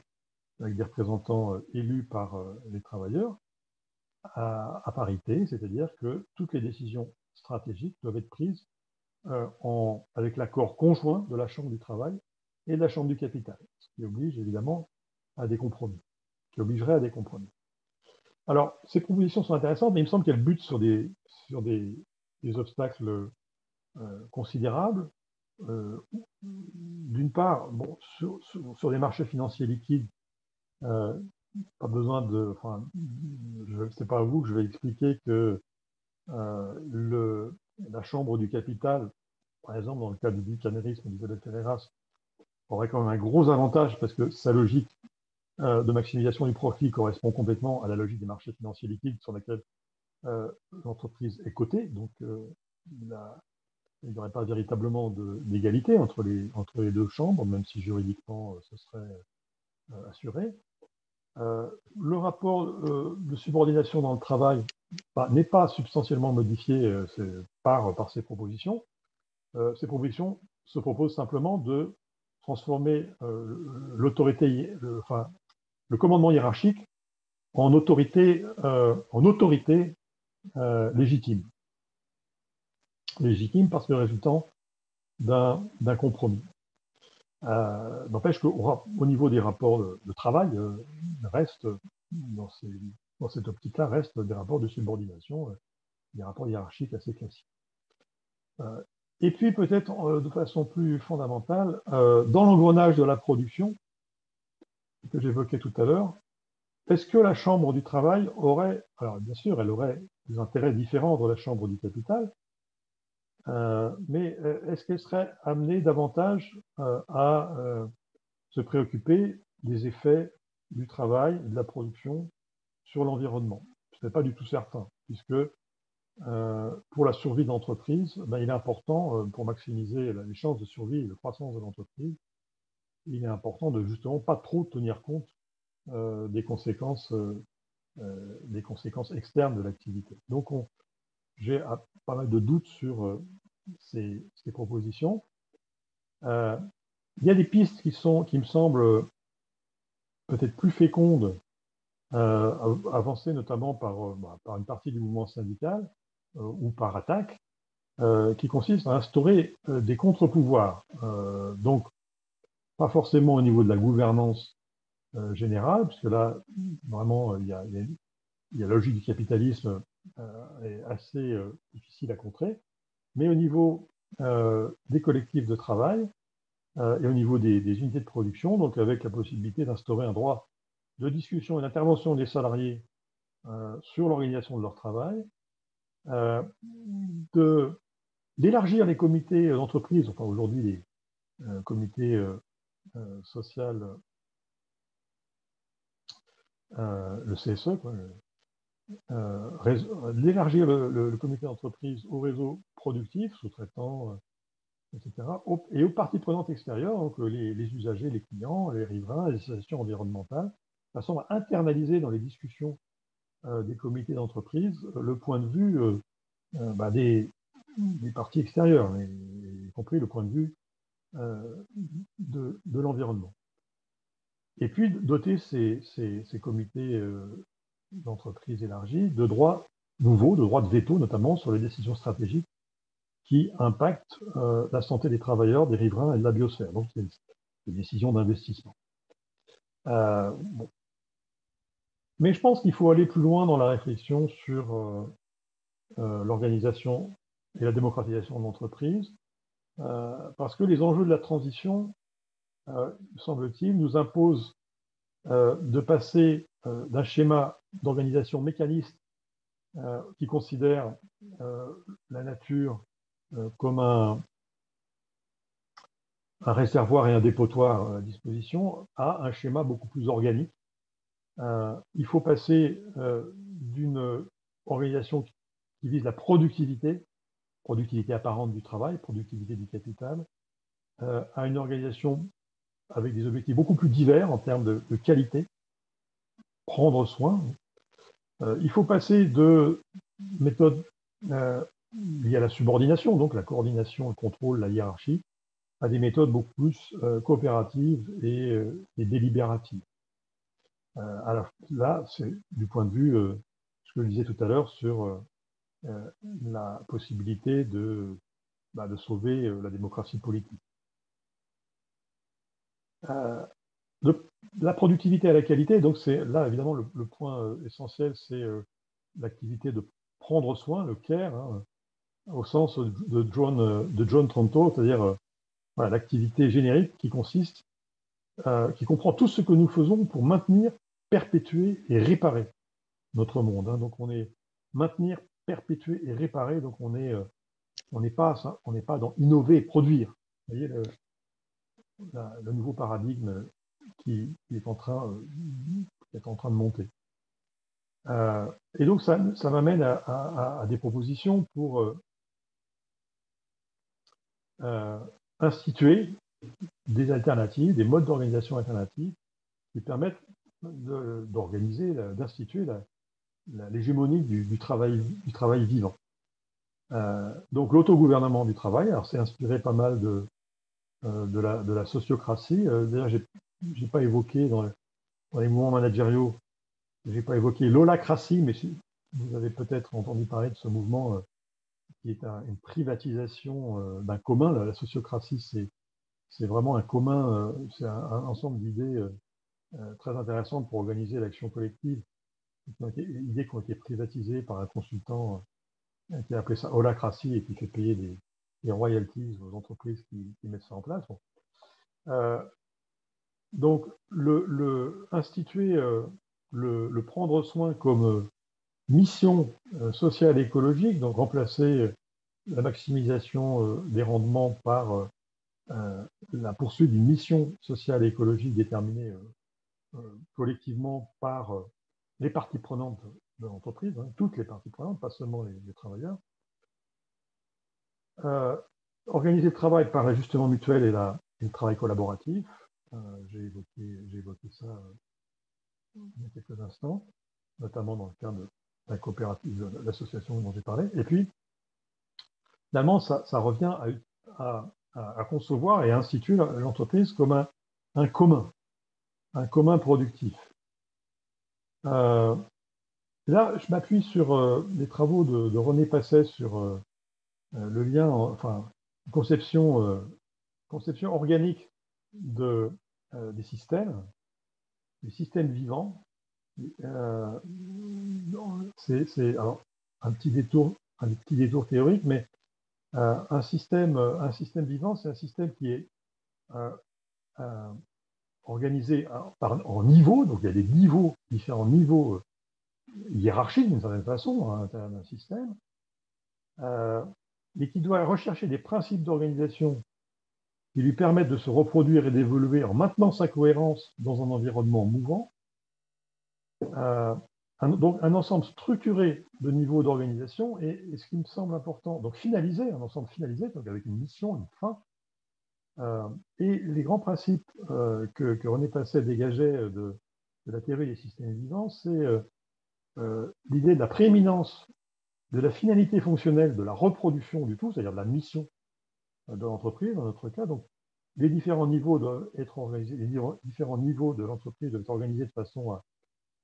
avec des représentants élus par les travailleurs, à parité, c'est-à-dire que toutes les décisions stratégiques doivent être prises avec l'accord conjoint de la chambre du travail et de la chambre du capital, ce qui oblige évidemment à des compromis, qui obligerait à des compromis. Alors, ces propositions sont intéressantes, mais il me semble qu'elles butent sur des obstacles considérables. D'une part, bon, sur les marchés financiers liquides, pas besoin de. Enfin, c'est pas à vous que je vais expliquer que la chambre du capital, par exemple, dans le cas du bicamérisme d'Isabelle Ferreras, aurait quand même un gros avantage parce que sa logique de maximisation du profit correspond complètement à la logique des marchés financiers liquides sur laquelle l'entreprise est cotée. Donc, il n'y aurait pas véritablement d'égalité entre les deux chambres, même si juridiquement ce serait assuré. Le rapport de subordination dans le travail n'est pas substantiellement modifié par ces propositions. Ces propositions se proposent simplement de transformer l'autorité, le commandement hiérarchique en autorité légitime. Légitime parce que résultant d'un compromis. N'empêche qu'au niveau des rapports de travail, reste, dans cette optique-là, restent des rapports de subordination, des rapports hiérarchiques assez classiques. Et puis peut-être de façon plus fondamentale, dans l'engrenage de la production, que j'évoquais tout à l'heure, est-ce que la Chambre du travail aurait, alors bien sûr, elle aurait des intérêts différents de la Chambre du capital, mais est-ce qu'elle serait amenée davantage à se préoccuper des effets du travail, de la production sur l'environnement? Ce n'est pas du tout certain, puisque pour la survie de l'entreprise, il est important, pour maximiser les chances de survie et de croissance de l'entreprise, il est important de justement pas trop tenir compte des conséquences externes de l'activité. Donc, j'ai pas mal de doutes sur ces propositions. Il y a des pistes qui me semblent peut-être plus fécondes, avancées notamment par une partie du mouvement syndical ou par attaque, qui consiste à instaurer des contre-pouvoirs. Donc, pas forcément au niveau de la gouvernance générale, puisque là, vraiment, il y a la logique du capitalisme est assez difficile à contrer, mais au niveau des collectifs de travail et au niveau des unités de production, donc avec la possibilité d'instaurer un droit de discussion et d'intervention des salariés sur l'organisation de leur travail, d'élargir les comités d'entreprise, enfin aujourd'hui les comités social, le CSE, quoi, d'élargir le comité d'entreprise au réseau productif, sous-traitants, etc., et aux parties prenantes extérieures, donc les usagers, les clients, les riverains, les associations environnementales, de façon à internaliser dans les discussions des comités d'entreprise le point de vue des parties extérieures, y compris le point de vue de l'environnement. Et puis doter ces comités d'entreprise élargis de droits nouveaux, de droits de veto, notamment sur les décisions stratégiques qui impactent la santé des travailleurs, des riverains et de la biosphère. Donc, c'est des décisions d'investissement. Bon. Mais je pense qu'il faut aller plus loin dans la réflexion sur l'organisation et la démocratisation de l'entreprise, parce que les enjeux de la transition, semble-t-il, nous imposent de passer d'un schéma d'organisation mécaniste qui considère la nature comme un réservoir et un dépotoir à disposition, à un schéma beaucoup plus organique. Il faut passer d'une organisation qui vise la productivité apparente du travail, productivité du capital, à une organisation avec des objectifs beaucoup plus divers en termes de qualité, prendre soin. Il faut passer de méthodes liées à la subordination, donc la coordination, le contrôle, la hiérarchie, à des méthodes beaucoup plus coopératives et délibératives. Alors là, c'est du point de vue, ce que je disais tout à l'heure, sur la possibilité de sauver la démocratie politique. De la productivité à la qualité, donc c'est là évidemment le point essentiel, c'est l'activité de prendre soin, le care, hein, au sens de John Tronto, c'est-à-dire voilà, l'activité générique qui consiste, qui comprend tout ce que nous faisons pour maintenir, perpétuer et réparer notre monde. Hein. Donc on est maintenir, perpétuer et réparer, donc on n'est pas dans innover et produire. Vous voyez le nouveau paradigme qui est en train de monter. Et donc ça m'amène à des propositions pour instituer des alternatives, des modes d'organisation alternatifs qui permettent d'organiser, d'instituer l'hégémonie du travail vivant. Donc l'autogouvernement du travail, alors c'est inspiré pas mal de la sociocratie. D'ailleurs, j'ai pas évoqué dans les mouvements managériaux, j'ai pas évoqué l'holacratie, mais vous avez peut-être entendu parler de ce mouvement qui est une privatisation d'un commun. La sociocratie, c'est vraiment un commun, c'est un ensemble d'idées très intéressantes pour organiser l'action collective, idées qui ont été privatisées par un consultant qui a appelé ça holacratie et qui fait payer des royalties aux entreprises qui mettent ça en place. Bon. Donc, instituer le prendre soin comme mission sociale et écologique, donc remplacer la maximisation des rendements par la poursuite d'une mission sociale et écologique déterminée collectivement par les parties prenantes de l'entreprise, hein, toutes les parties prenantes, pas seulement les travailleurs. Organiser le travail par l'ajustement mutuel et le travail collaboratif. J'ai évoqué ça il y a quelques instants, notamment dans le cadre de la coopérative, de l'association dont j'ai parlé. Et puis, finalement, ça revient à concevoir et à instituer l'entreprise comme un commun productif. Là, je m'appuie sur les travaux de René Passet sur le lien, enfin, conception organique des systèmes vivants. C'est petit détour théorique, mais un système vivant, c'est un système qui est organisé en niveaux, donc il y a des niveaux, différents niveaux hiérarchiques d'une certaine façon à l'intérieur d'un système, et qui doit rechercher des principes d'organisation qui lui permettent de se reproduire et d'évoluer en maintenant sa cohérence dans un environnement mouvant. Donc un ensemble structuré de niveaux d'organisation, et ce qui me semble important, donc finalisé, un ensemble finalisé, donc avec une mission, une fin. Et les grands principes que René Passet dégageait de la théorie des systèmes vivants, c'est l'idée de la prééminence de la finalité fonctionnelle de la reproduction du tout, c'est-à-dire de la mission de l'entreprise, dans notre cas. Donc, les différents niveaux doivent être organisés, les différents niveaux de l'entreprise doivent être organisés de façon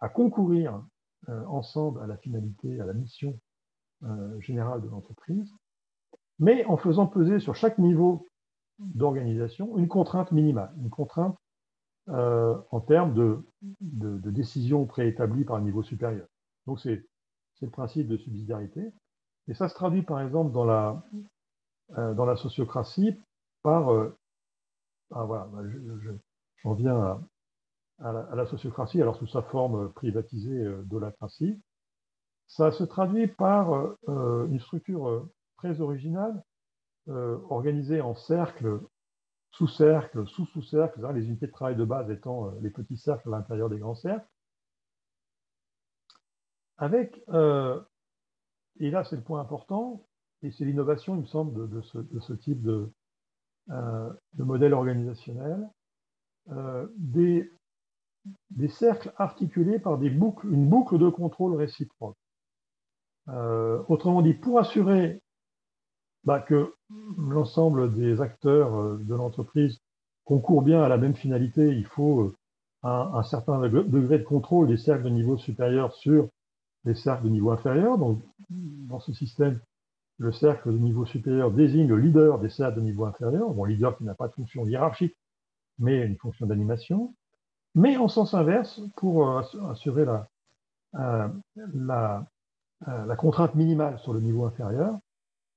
à concourir ensemble à la finalité, à la mission générale de l'entreprise, mais en faisant peser sur chaque niveau d'organisation une contrainte minimale, une contrainte en termes de décisions préétablies par le niveau supérieur. Donc, c'est le principe de subsidiarité. Et ça se traduit, par exemple, dans la sociocratie par... voilà, j'en viens à la sociocratie, alors sous sa forme privatisée de l'holacratie. Ça se traduit par une structure très originale, organisée en cercles, sous-cercles, sous-sous-cercles, les unités de travail de base étant les petits cercles à l'intérieur des grands cercles, avec, et là c'est le point important, et c'est l'innovation, il me semble, de ce type de modèle organisationnel, des cercles articulés par une boucle de contrôle réciproque. Autrement dit, pour assurer que l'ensemble des acteurs de l'entreprise concourent bien à la même finalité, il faut un certain degré de contrôle des cercles de niveau supérieur sur les cercles de niveau inférieur. Donc, dans ce système, le cercle de niveau supérieur désigne le leader des cercles de niveau inférieur, bon, leader qui n'a pas de fonction hiérarchique, mais une fonction d'animation. Mais en sens inverse, pour assurer la contrainte minimale sur le niveau inférieur,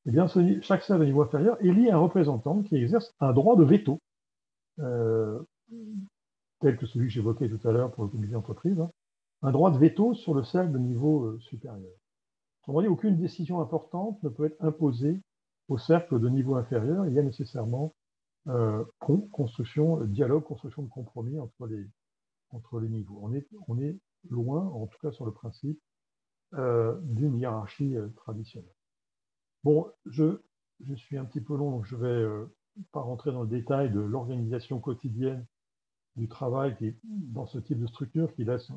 eh bien, chaque cercle de niveau inférieur élit un représentant qui exerce un droit de veto, tel que celui que j'évoquais tout à l'heure pour le comité d'entreprise, un droit de veto sur le cercle de niveau supérieur. Autrement dit, aucune décision importante ne peut être imposée au cercle de niveau inférieur. Il y a nécessairement dialogue, construction de compromis entre les niveaux. On est loin, en tout cas sur le principe, d'une hiérarchie traditionnelle. Bon, je suis un petit peu long, donc je ne vais pas rentrer dans le détail de l'organisation quotidienne du travail dans ce type de structure qui laisse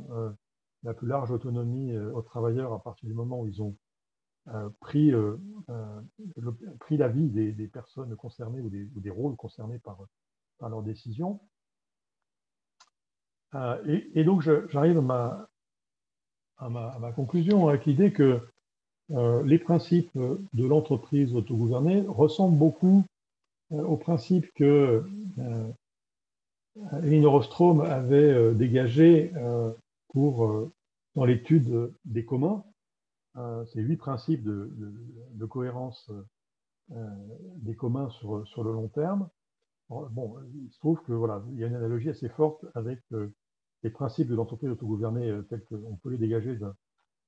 la plus large autonomie aux travailleurs à partir du moment où ils ont pris la vie des personnes concernées ou des rôles concernés par leurs décisions. Et donc, j'arrive à ma conclusion avec l'idée que les principes de l'entreprise autogouvernée ressemblent beaucoup aux principes que Elinor Ostrom avait dégagés dans l'étude des communs. Ces 8 principes de cohérence des communs sur le long terme. Bon, il se trouve que voilà, il y a une analogie assez forte avec les principes de l'entreprise autogouvernée tels qu'on peut les dégager d'un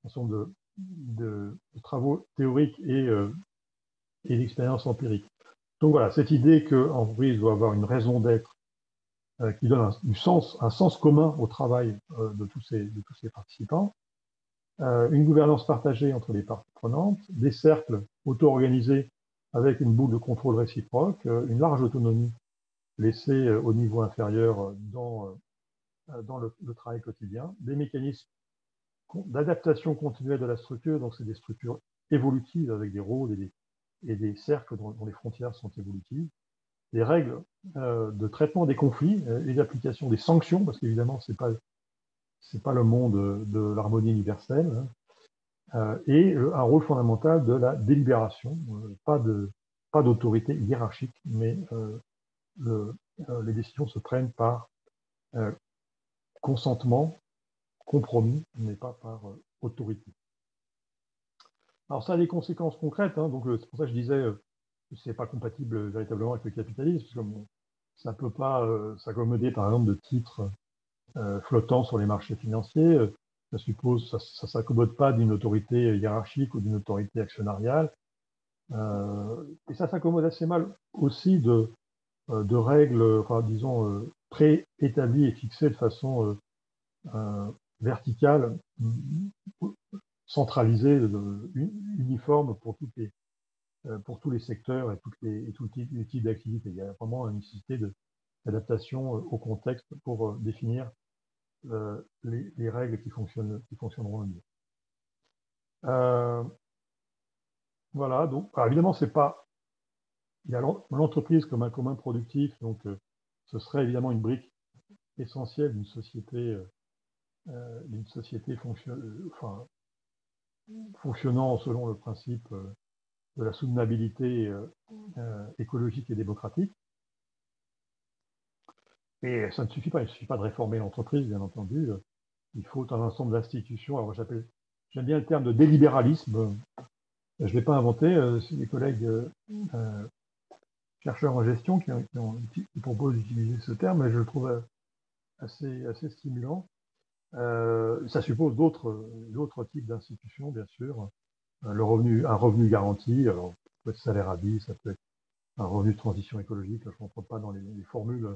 ensemble de travaux théoriques et d'expériences empiriques. Donc voilà, cette idée que l'entreprise doit avoir une raison d'être qui donne un sens commun au travail de tous ces participants, une gouvernance partagée entre les parties prenantes, des cercles auto-organisés avec une boucle de contrôle réciproque, une large autonomie laissée au niveau inférieur dans le travail quotidien, des mécanismes d'adaptation continuelle de la structure, donc c'est des structures évolutives avec des rôles et des cercles dont les frontières sont évolutives, des règles de traitement des conflits et d'application des sanctions, parce qu'évidemment, c'est pas le monde de l'harmonie universelle, et un rôle fondamental de la délibération, pas d'autorité hiérarchique, mais les décisions se prennent par consentement, compromis, mais pas par autorité. Alors ça a des conséquences concrètes, hein, donc c'est pour ça que je disais que ce n'est pas compatible véritablement avec le capitalisme, parce que ça ne peut pas s'accommoder par exemple de titres flottants sur les marchés financiers. Ça suppose, ça ne s'accommode pas d'une autorité hiérarchique ou d'une autorité actionnariale. Et ça s'accommode assez mal aussi de règles, enfin, disons, préétablies et fixées de façon verticale, centralisée, uniforme pour tous les secteurs et tous les types d'activités. Il y a vraiment une nécessité d'adaptation au contexte pour définir les règles qui fonctionneront le mieux. Voilà, donc évidemment, c'est pas. Il y a l'entreprise comme un commun productif, donc ce serait évidemment une brique essentielle d'une société fonctionnant selon le principe de la soutenabilité écologique et démocratique. Et ça ne suffit pas, il ne suffit pas de réformer l'entreprise, bien entendu. Il faut un ensemble d'institutions. Alors, j'aime bien le terme de délibéralisme. Je ne l'ai pas inventé, c'est des collègues chercheurs en gestion qui proposent d'utiliser ce terme, mais je le trouve assez stimulant. Ça suppose d'autres types d'institutions, bien sûr. Un revenu garanti, alors ça peut être salaire à vie, ça peut être un revenu de transition écologique, je ne rentre pas dans les formules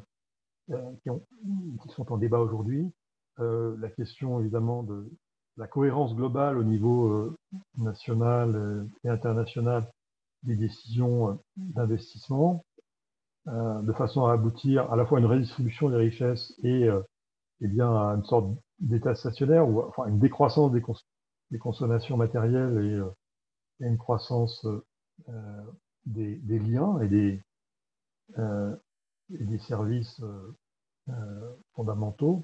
qui sont en débat aujourd'hui. La question évidemment de la cohérence globale au niveau national et international des décisions d'investissement, de façon à aboutir à la fois à une redistribution des richesses et bien à une sorte d'état stationnaire, ou enfin une décroissance des consommations matérielles et une croissance des liens et des services fondamentaux.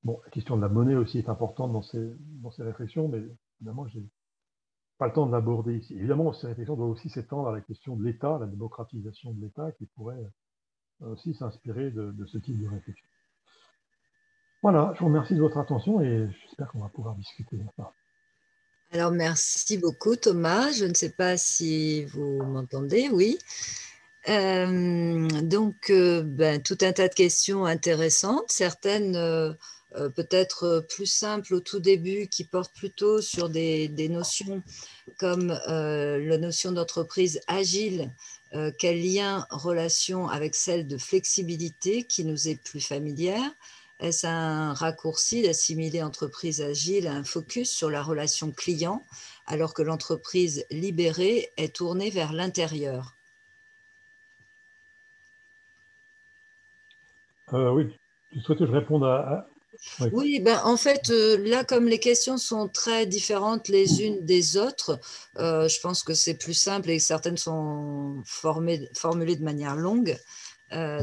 Bon, la question de la monnaie aussi est importante dans ces réflexions, mais évidemment, je n'ai pas le temps de l'aborder ici. Évidemment, ces réflexions doivent aussi s'étendre à la question de l'État, la démocratisation de l'État, qui pourrait aussi s'inspirer de ce type de réflexion. Voilà, je vous remercie de votre attention et j'espère qu'on va pouvoir discuter maintenant. Alors, merci beaucoup, Thomas. Je ne sais pas si vous m'entendez, oui. Tout un tas de questions intéressantes, certaines peut-être plus simples au tout début, qui portent plutôt sur des notions comme la notion d'entreprise agile. Quel lien, relation avec celle de flexibilité qui nous est plus familière? Est-ce un raccourci d'assimiler entreprise agile à un focus sur la relation client, alors que l'entreprise libérée est tournée vers l'intérieur? Oui, tu souhaites que je réponde Oui. Oui, ben, en fait, là, comme les questions sont très différentes les unes des autres, je pense que c'est plus simple et certaines sont formulées de manière longue.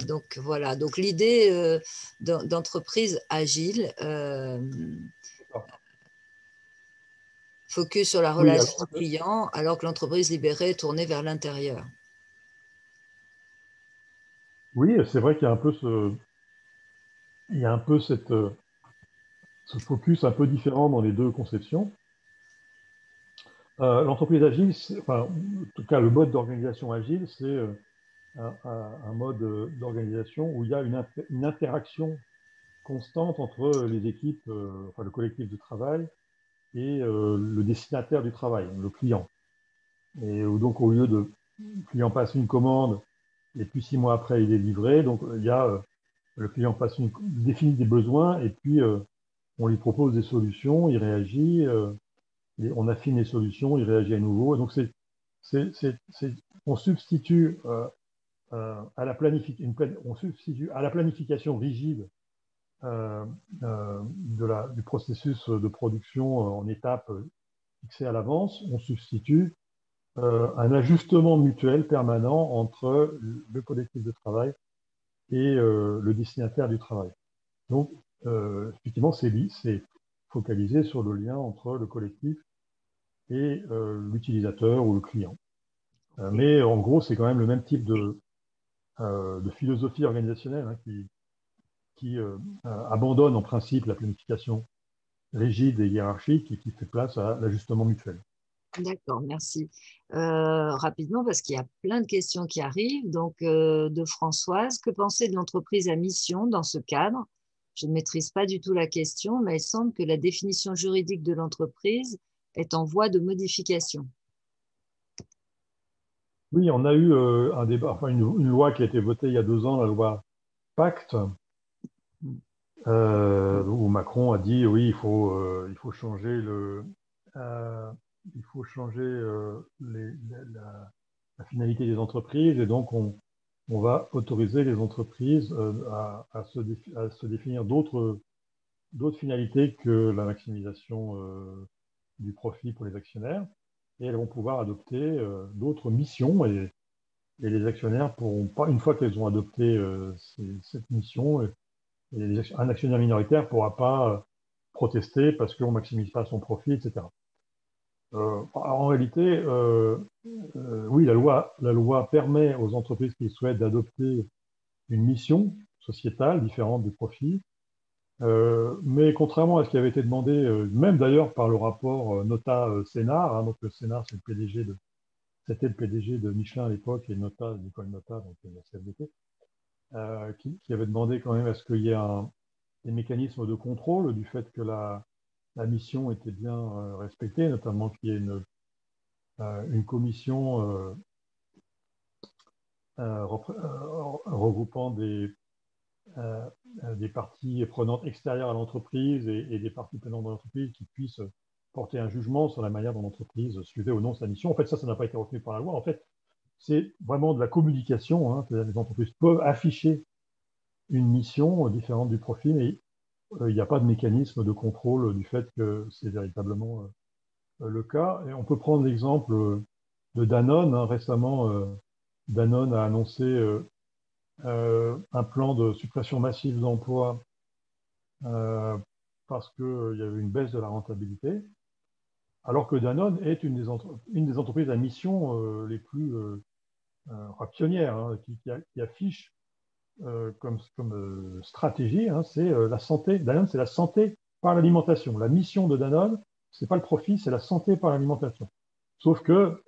Donc voilà, donc l'idée d'entreprise agile, focus sur la Oui, alors, relation client, alors que l'entreprise libérée est tournée vers l'intérieur. oui, c'est vrai qu'il y a un peu ce focus un peu différent dans les deux conceptions. L'entreprise agile, enfin, en tout cas, le mode d'organisation agile, c'est un mode d'organisation où il y a une interaction constante entre les équipes, enfin le collectif de travail et le destinataire du travail, le client. Et donc, au lieu de le client passe une commande et puis 6 mois après, il est livré, donc il y a le client définit des besoins et puis on lui propose des solutions, il réagit, et on affine les solutions, il réagit à nouveau. Et donc, on substitue on substitue à la planification rigide du processus de production en étapes fixées à l'avance, on substitue un ajustement mutuel permanent entre le collectif de travail et le destinataire du travail. Donc, effectivement, c'est focalisé sur le lien entre le collectif et l'utilisateur ou le client. Mais en gros, c'est quand même le même type de philosophie organisationnelle hein, qui abandonne en principe la planification rigide et hiérarchique et qui fait place à l'ajustement mutuel. D'accord, merci. Rapidement, parce qu'il y a plein de questions qui arrivent. Donc, de Françoise, que penser de l'entreprise à mission dans ce cadre? Je ne maîtrise pas du tout la question, mais il semble que la définition juridique de l'entreprise est en voie de modification. Oui, on a eu un débat, enfin une loi qui a été votée il y a 2 ans, la loi Pacte, où Macron a dit oui, il faut changer il faut changer la finalité des entreprises et donc on va autoriser les entreprises à se définir d'autres finalités que la maximisation du profit pour les actionnaires et elles vont pouvoir adopter d'autres missions et les actionnaires pourront pas, une fois qu'elles ont adopté cette mission, un actionnaire minoritaire ne pourra pas protester parce qu'on ne maximise pas son profit, etc. En réalité, oui, la loi permet aux entreprises qui souhaitent d'adopter une mission sociétale différente du profit. Mais contrairement à ce qui avait été demandé, même d'ailleurs par le rapport Nota-Sénar, hein, donc le Sénar, c'était le PDG de Michelin à l'époque et Nota, Nicole Nota, donc la CFDT, qui avait demandé quand même à ce qu'il y ait des mécanismes de contrôle du fait que la mission était bien respectée, notamment qu'il y ait une commission regroupant euh, des parties prenantes extérieures à l'entreprise et des parties prenantes de l'entreprise qui puissent porter un jugement sur la manière dont l'entreprise suivait ou non sa mission. En fait, ça n'a pas été retenu par la loi. En fait, c'est vraiment de la communication. Hein. Les entreprises peuvent afficher une mission différente du profit, mais il n'y a pas de mécanisme de contrôle du fait que c'est véritablement le cas. Et on peut prendre l'exemple de Danone. Hein. Récemment, Danone a annoncé un plan de suppression massive d'emplois parce qu'il y avait une baisse de la rentabilité, alors que Danone est une des entreprises à mission les plus pionnières, hein, qui affiche comme stratégie, hein, c'est la santé. Danone, c'est la santé par l'alimentation. La mission de Danone, c'est pas le profit, c'est la santé par l'alimentation. Sauf que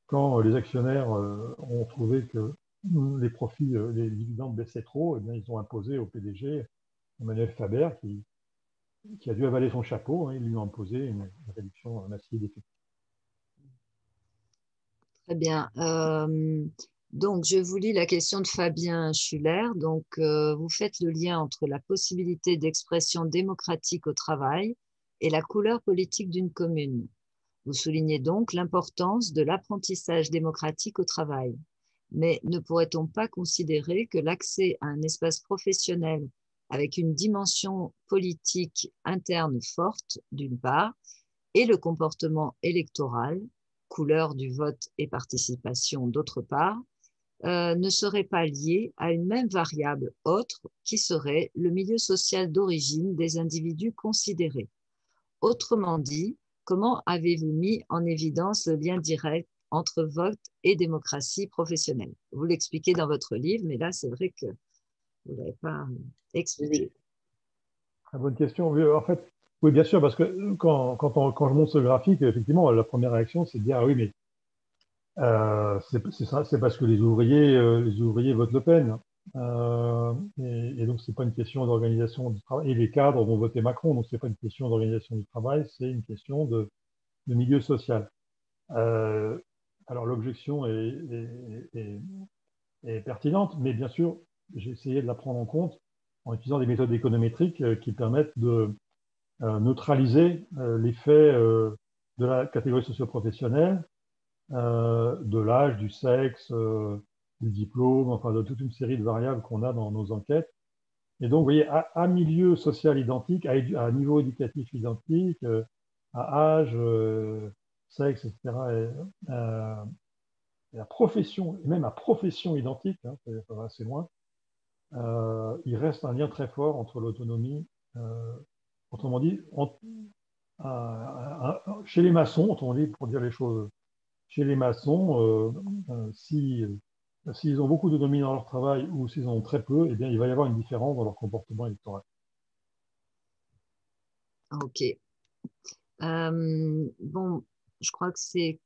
quand les actionnaires ont trouvé que les profits, les dividendes baissaient trop, eh bien, ils ont imposé au PDG, Emmanuel Faber, qui a dû avaler son chapeau, hein, ils lui ont imposé une réduction massive d'effectifs. Très bien. Donc, je vous lis la question de Fabien Schuller. Donc, vous faites le lien entre la possibilité d'expression démocratique au travail et la couleur politique d'une commune. Vous soulignez donc l'importance de l'apprentissage démocratique au travail. Mais ne pourrait-on pas considérer que l'accès à un espace professionnel avec une dimension politique interne forte, d'une part, et le comportement électoral, couleur du vote et participation, d'autre part, ne serait pas lié à une même variable autre qui serait le milieu social d'origine des individus considérés? Autrement dit, comment avez-vous mis en évidence le lien direct entre vote et démocratie professionnelle? Vous l'expliquez dans votre livre, mais là, c'est vrai que vous ne l'avez pas expliqué. Très bonne question. Oui, en fait, oui, bien sûr, parce que quand je montre ce graphique, effectivement, la première réaction, c'est de dire, ah oui, mais c'est parce que les ouvriers votent Le Pen. Et donc, c'est pas une question d'organisation du travail. Et les cadres vont voter Macron, donc c'est pas une question d'organisation du travail, c'est une question de milieu social. Euh, alors, l'objection est pertinente, mais bien sûr, j'ai essayé de la prendre en compte en utilisant des méthodes économétriques qui permettent de neutraliser l'effet de la catégorie socio-professionnelle, de l'âge, du sexe, du diplôme, enfin de toute une série de variables qu'on a dans nos enquêtes. Et donc, vous voyez, à milieu social identique, à niveau éducatif identique, à âge, sexe, etc., et à profession, et même à profession identique, hein, ça va assez loin, il reste un lien très fort entre l'autonomie, autrement dit, chez les maçons, autrement dit, pour dire les choses, chez les maçons, s'ils ont beaucoup d'autonomie dans leur travail ou s'ils en ont très peu, eh bien, il va y avoir une différence dans leur comportement électoral. Ok. Bon, je crois que c'est,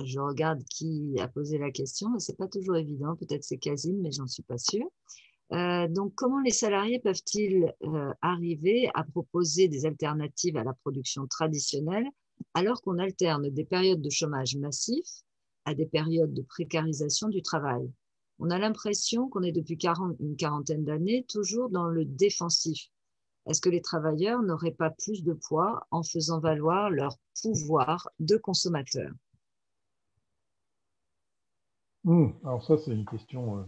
je regarde qui a posé la question, mais ce n'est pas toujours évident. Peut-être c'est Casime, mais j'en suis pas sûre. Donc, comment les salariés peuvent-ils arriver à proposer des alternatives à la production traditionnelle alors qu'on alterne des périodes de chômage massif à des périodes de précarisation du travail? On a l'impression qu'on est depuis une quarantaine d'années toujours dans le défensif. Est-ce que les travailleurs n'auraient pas plus de poids en faisant valoir leur pouvoir de consommateur? Alors ça, c'est une question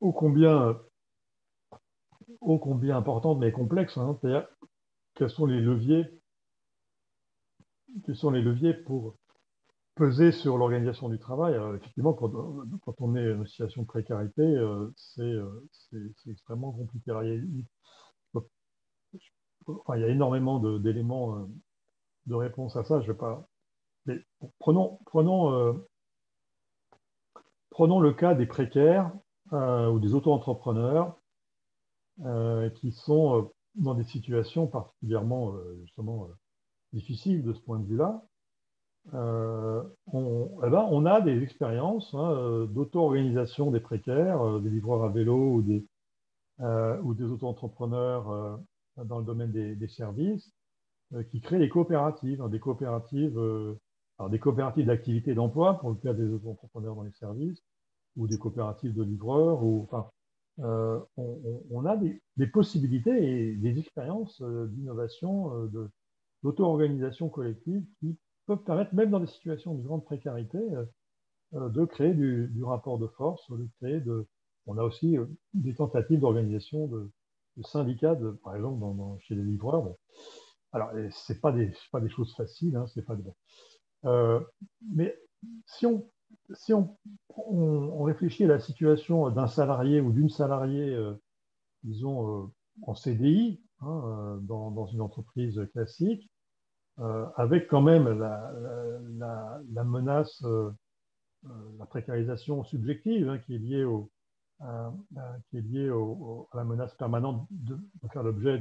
ô combien, ô combien importante, mais complexe, hein. C'est-à-dire, quels sont les leviers, quels sont les leviers pour peser sur l'organisation du travail? Alors, effectivement, quand on est dans une situation de précarité, c'est extrêmement compliqué. Alors, enfin, il y a énormément d'éléments de réponse à ça. Je vais pas. Mais prenons le cas des précaires ou des auto-entrepreneurs qui sont dans des situations particulièrement justement difficiles de ce point de vue-là. On a des expériences, hein, d'auto-organisation des précaires, des livreurs à vélo ou des auto-entrepreneurs dans le domaine des services qui créent des coopératives, hein, alors des coopératives d'activité et d'emploi pour le cas des auto-entrepreneurs dans les services ou des coopératives de livreurs. Enfin, on a des possibilités et des expériences d'innovation, d'auto-organisation collective qui peuvent permettre, même dans des situations de grande précarité, de créer du rapport de force, on a aussi des tentatives d'organisation de syndicats, par exemple, chez les livreurs. Bon. Alors, c'est pas des choses faciles, hein, c'est pas des, euh, mais si on, si on réfléchit à la situation d'un salarié ou d'une salariée, disons, en CDI, hein, dans une entreprise classique, avec quand même la menace, la précarisation subjective, hein, qui est liée à la menace permanente de faire l'objet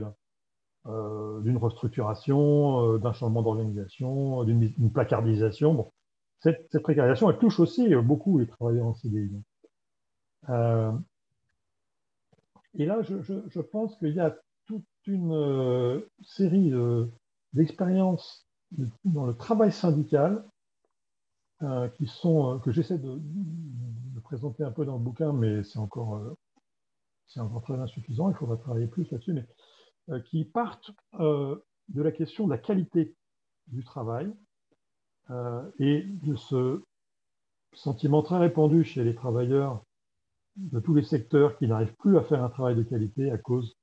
d'une restructuration, d'un changement d'organisation, d'une placardisation. Bon. Cette précarisation, elle touche aussi beaucoup les travailleurs en CDI. Euh, et là, je pense qu'il y a toute une série d'expériences dans le travail syndical que j'essaie de présenter un peu dans le bouquin, mais c'est encore très insuffisant, il faudra travailler plus là-dessus, mais qui partent de la question de la qualité du travail et de ce sentiment très répandu chez les travailleurs de tous les secteurs qui n'arrivent plus à faire un travail de qualité à cause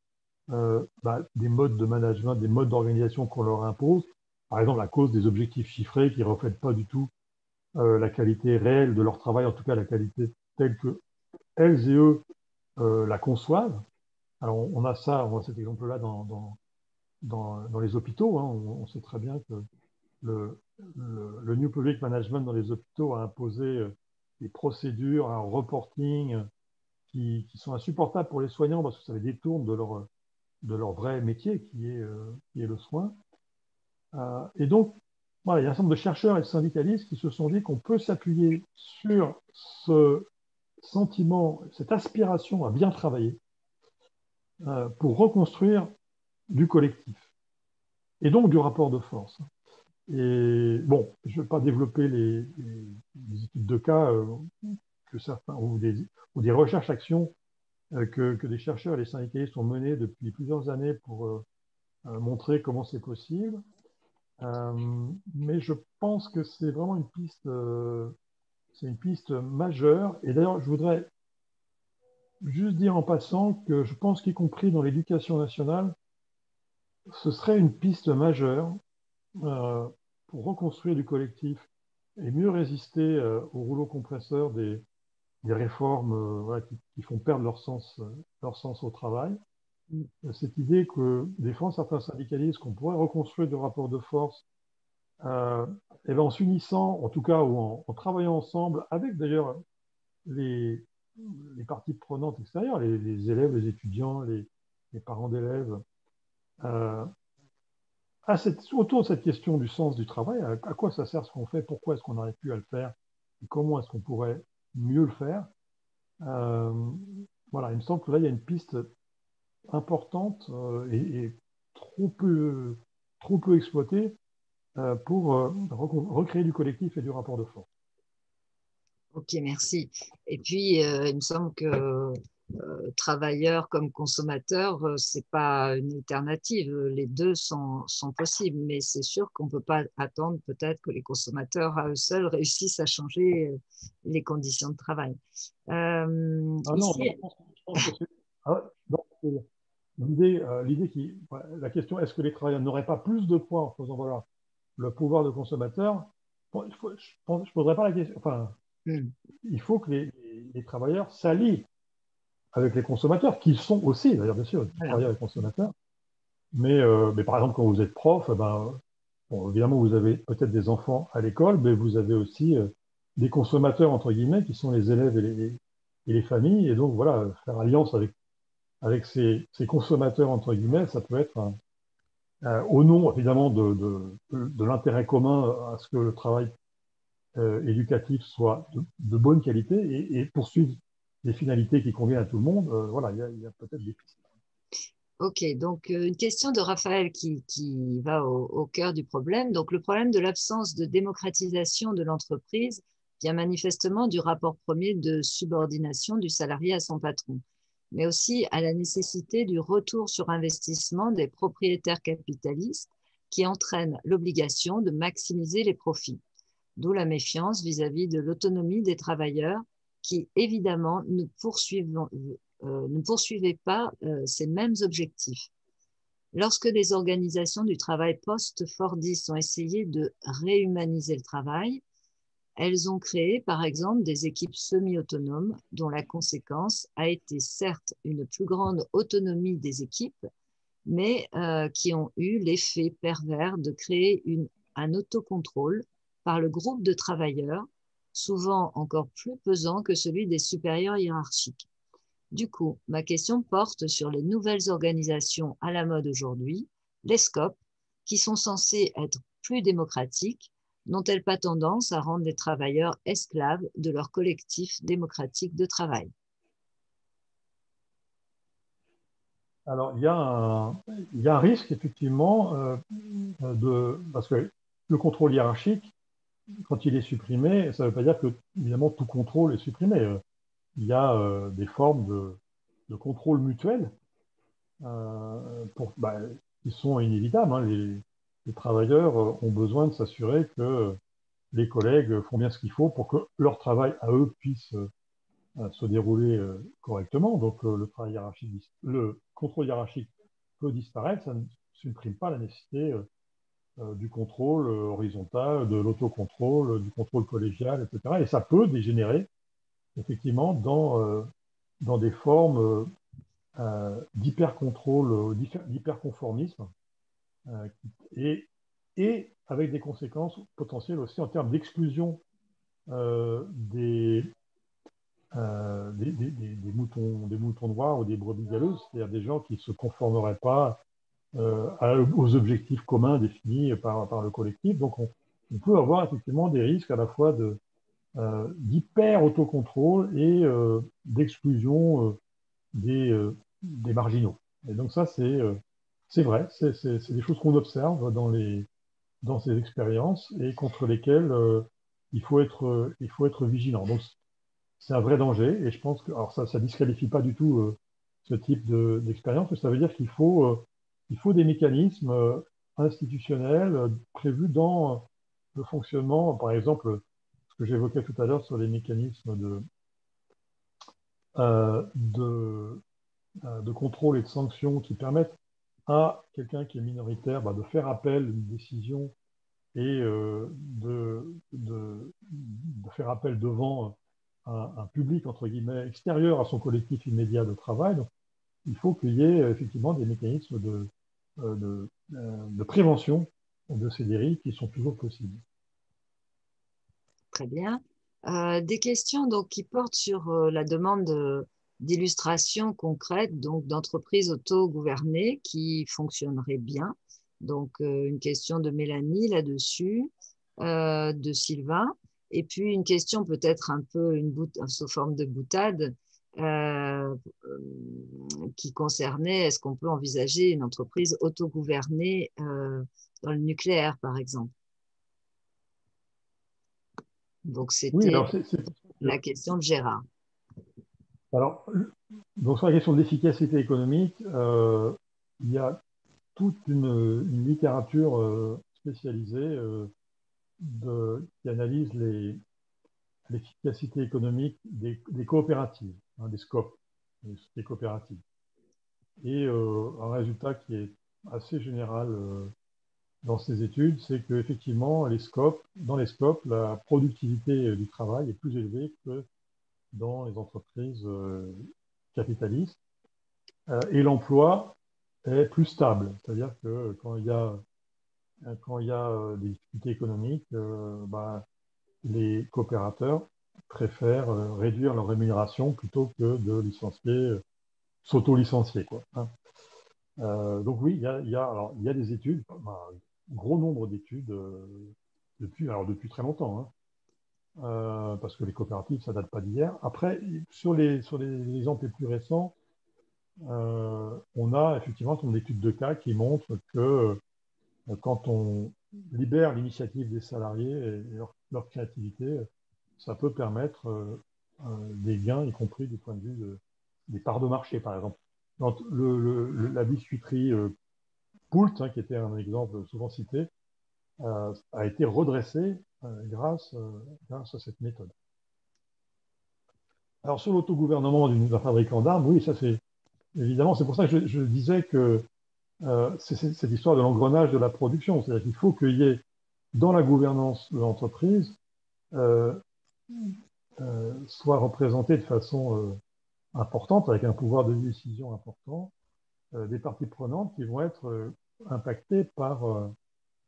des modes de management, des modes d'organisation qu'on leur impose, par exemple à cause des objectifs chiffrés qui ne reflètent pas du tout la qualité réelle de leur travail, en tout cas la qualité telle que elles et eux la conçoivent. Alors on a cet exemple-là dans les hôpitaux, hein. On sait très bien que le New Public Management dans les hôpitaux a imposé des procédures, un reporting qui sont insupportables pour les soignants parce que ça les détourne de leur vrai métier qui est le soin. Et donc, voilà, il y a un certain nombre de chercheurs et de syndicalistes qui se sont dit qu'on peut s'appuyer sur ce sentiment, cette aspiration à bien travailler pour reconstruire du collectif et donc du rapport de force. Et bon, je ne vais pas développer les études de cas que certains, ou des recherches-actions que des chercheurs et des syndicalistes ont menées depuis plusieurs années pour montrer comment c'est possible. Mais je pense que c'est une piste majeure. Et d'ailleurs, je voudrais juste dire en passant que je pense qu'y compris dans l'éducation nationale, ce serait une piste majeure euh, pour reconstruire du collectif et mieux résister au rouleau compresseur des réformes voilà, qui font perdre leur sens au travail. Cette idée que défend certains syndicalistes qu'on pourrait reconstruire du rapport de force et ben en s'unissant, en tout cas, ou en travaillant ensemble avec d'ailleurs les, les parties prenantes extérieures, les élèves, les étudiants, les parents d'élèves, euh, autour de cette question du sens du travail, à quoi ça sert ce qu'on fait, pourquoi est-ce qu'on n'arrive plus à le faire, et comment est-ce qu'on pourrait mieux le faire. Voilà, il me semble que là, il y a une piste importante et trop peu exploitée pour recréer du collectif et du rapport de force. Ok, merci. Et puis, il me semble que travailleurs comme consommateurs, ce n'est pas une alternative. Les deux sont possibles, mais c'est sûr qu'on ne peut pas attendre peut-être que les consommateurs à eux seuls réussissent à changer les conditions de travail. Ah non, Ici, je pense que c'est... donc, la question, est-ce que les travailleurs n'auraient pas plus de poids en faisant valoir le pouvoir de consommateur? Je ne poserais pas la question. Enfin, il faut que les travailleurs s'allient avec les consommateurs, qu'ils sont aussi, d'ailleurs, bien sûr, les travailleurs et les consommateurs. Mais par exemple, quand vous êtes prof, bon, évidemment, vous avez peut-être des enfants à l'école, mais vous avez aussi des consommateurs, entre guillemets, qui sont les élèves et les familles. Et donc, voilà, faire alliance avec ces consommateurs, entre guillemets, ça peut être au nom, évidemment, de l'intérêt commun à ce que le travail éducatif soit de bonne qualité et poursuivre des finalités qui conviennent à tout le monde. Voilà, il y a peut-être des pistes. Ok, donc une question de Raphaël qui va au cœur du problème. Donc le problème de l'absence de démocratisation de l'entreprise vient manifestement du rapport premier de subordination du salarié à son patron, mais aussi à la nécessité du retour sur investissement des propriétaires capitalistes qui entraîne l'obligation de maximiser les profits, d'où la méfiance vis-à-vis de l'autonomie des travailleurs qui évidemment ne poursuivaient pas ces mêmes objectifs. Lorsque les organisations du travail post-fordistes ont essayé de réhumaniser le travail, elles ont créé, par exemple, des équipes semi-autonomes dont la conséquence a été certes une plus grande autonomie des équipes, mais qui ont eu l'effet pervers de créer un autocontrôle par le groupe de travailleurs, souvent encore plus pesant que celui des supérieurs hiérarchiques. Du coup, ma question porte sur les nouvelles organisations à la mode aujourd'hui, les SCOP, qui sont censées être plus démocratiques, n'ont-elles pas tendance à rendre les travailleurs esclaves de leur collectif démocratique de travail? Alors, il y a un risque, effectivement, parce que le contrôle hiérarchique, quand il est supprimé, ça ne veut pas dire que, évidemment, tout contrôle est supprimé. Il y a des formes de contrôle mutuel qui sont inévitables. Hein. Les travailleurs ont besoin de s'assurer que les collègues font bien ce qu'il faut pour que leur travail à eux puisse se dérouler correctement. Donc le contrôle hiérarchique peut disparaître, ça ne supprime pas la nécessité du contrôle horizontal, de l'autocontrôle, du contrôle collégial, etc. Et ça peut dégénérer effectivement dans des formes d'hyper-contrôle, d'hyper-conformisme, euh, et, et avec des conséquences potentielles aussi en termes d'exclusion euh, des, des moutons noirs ou des brebis galeuses, c'est-à-dire des gens qui ne se conformeraient pas aux objectifs communs définis par le collectif. Donc on peut avoir effectivement des risques à la fois d'hyper-autocontrôle et d'exclusion des marginaux. Et donc ça, c'est vrai, c'est des choses qu'on observe dans ces expériences et contre lesquelles il faut être vigilant. Donc c'est un vrai danger et je pense que, alors ça ne disqualifie pas du tout ce type d'expérience, mais ça veut dire il faut des mécanismes institutionnels prévus dans le fonctionnement, par exemple, ce que j'évoquais tout à l'heure sur les mécanismes euh, de, de contrôle et de sanction qui permettent à quelqu'un qui est minoritaire de faire appel à une décision et de faire appel devant un public, entre guillemets, extérieur à son collectif immédiat de travail. Donc, il faut qu'il y ait effectivement des mécanismes de prévention de ces dérives qui sont toujours possibles. Très bien. Des questions donc, qui portent sur la demande d'illustrations concrètes donc d'entreprises autogouvernées qui fonctionneraient bien Donc, une question de Mélanie là-dessus, de Sylvain. Et puis, une question peut-être un peu sous forme de boutade qui concernait est-ce qu'on peut envisager une entreprise autogouvernée dans le nucléaire, par exemple. Donc, Oui, c'était alors c'est pour ça que, la question de Gérard. alors, donc sur la question de l'efficacité économique, il y a toute une littérature spécialisée qui analyse l'efficacité économique des coopératives, hein, des SCOP, des coopératives. Et un résultat qui est assez général dans ces études, c'est qu'effectivement, dans les SCOP, la productivité du travail est plus élevée que dans les entreprises capitalistes. Et l'emploi est plus stable. C'est-à-dire que quand il y a des difficultés économiques, bah, les coopérateurs préfèrent réduire leur rémunération plutôt que de licencier, s'auto-licencier, quoi, hein. Donc oui, alors, il y a des études, bah, un gros nombre d'études depuis très longtemps, hein, parce que les coopératives, ça date pas d'hier. Après, sur les exemples les plus récents, on a effectivement une étude de cas qui montre que quand on libère l'initiative des salariés et leur créativité, ça peut permettre des gains, y compris du point de vue des parts de marché, par exemple. Quand la biscuiterie Poult, hein, qui était un exemple souvent cité, a été redressée grâce à cette méthode. Alors sur l'autogouvernement d'un fabricant d'armes, oui, ça c'est évidemment, c'est pour ça que je disais que c'est cette histoire de l'engrenage de la production. C'est-à-dire qu'il faut qu'il y ait dans la gouvernance de l'entreprise euh, soit représenté de façon importante, avec un pouvoir de décision important, des parties prenantes qui vont être impactées par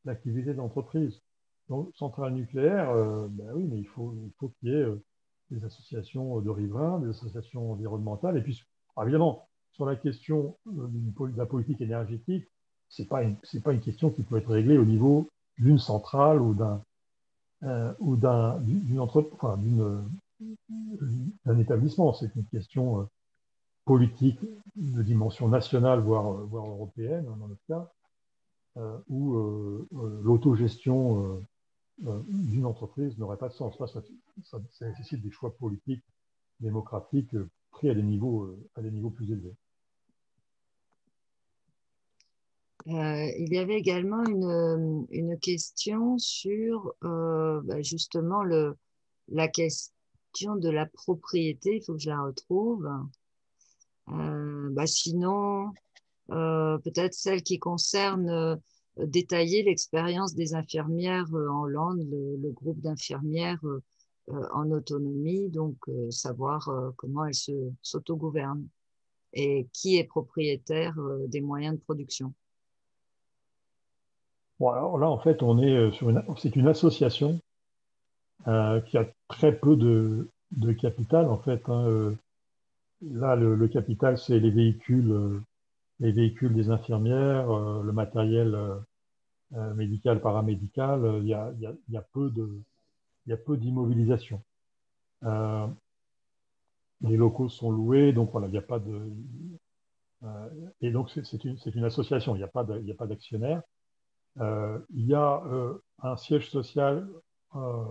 l'activité de l'entreprise. Donc, centrale nucléaire, ben oui, mais il faut qu'il y ait des associations de riverains, des associations environnementales, et puis, évidemment, sur la question de la politique énergétique, c'est pas une question qui peut être réglée au niveau d'une centrale ou d'un établissement. C'est une question politique de dimension nationale, voire européenne, dans notre cas, où l'autogestion d'une entreprise n'aurait pas de sens. Là, ça nécessite des choix politiques, démocratiques, pris à des niveaux plus élevés. Il y avait également une question sur justement la question de la propriété. Il faut que je la retrouve. Sinon, peut-être celle qui concerne détailler l'expérience des infirmières en Hollande, le groupe d'infirmières en autonomie, donc savoir comment elles s'autogouvernent et qui est propriétaire des moyens de production. Bon, alors là, en fait, on est c'est une association qui a très peu de capital, en fait, hein. Là, le capital, c'est les véhicules des infirmières, le matériel médical, paramédical. Il y a il y a peu d'immobilisation. Euh, les locaux sont loués, donc voilà, il n'y a pas de. Et donc, c'est une association, il n'y a pas d'actionnaire. Il y a un siège social euh,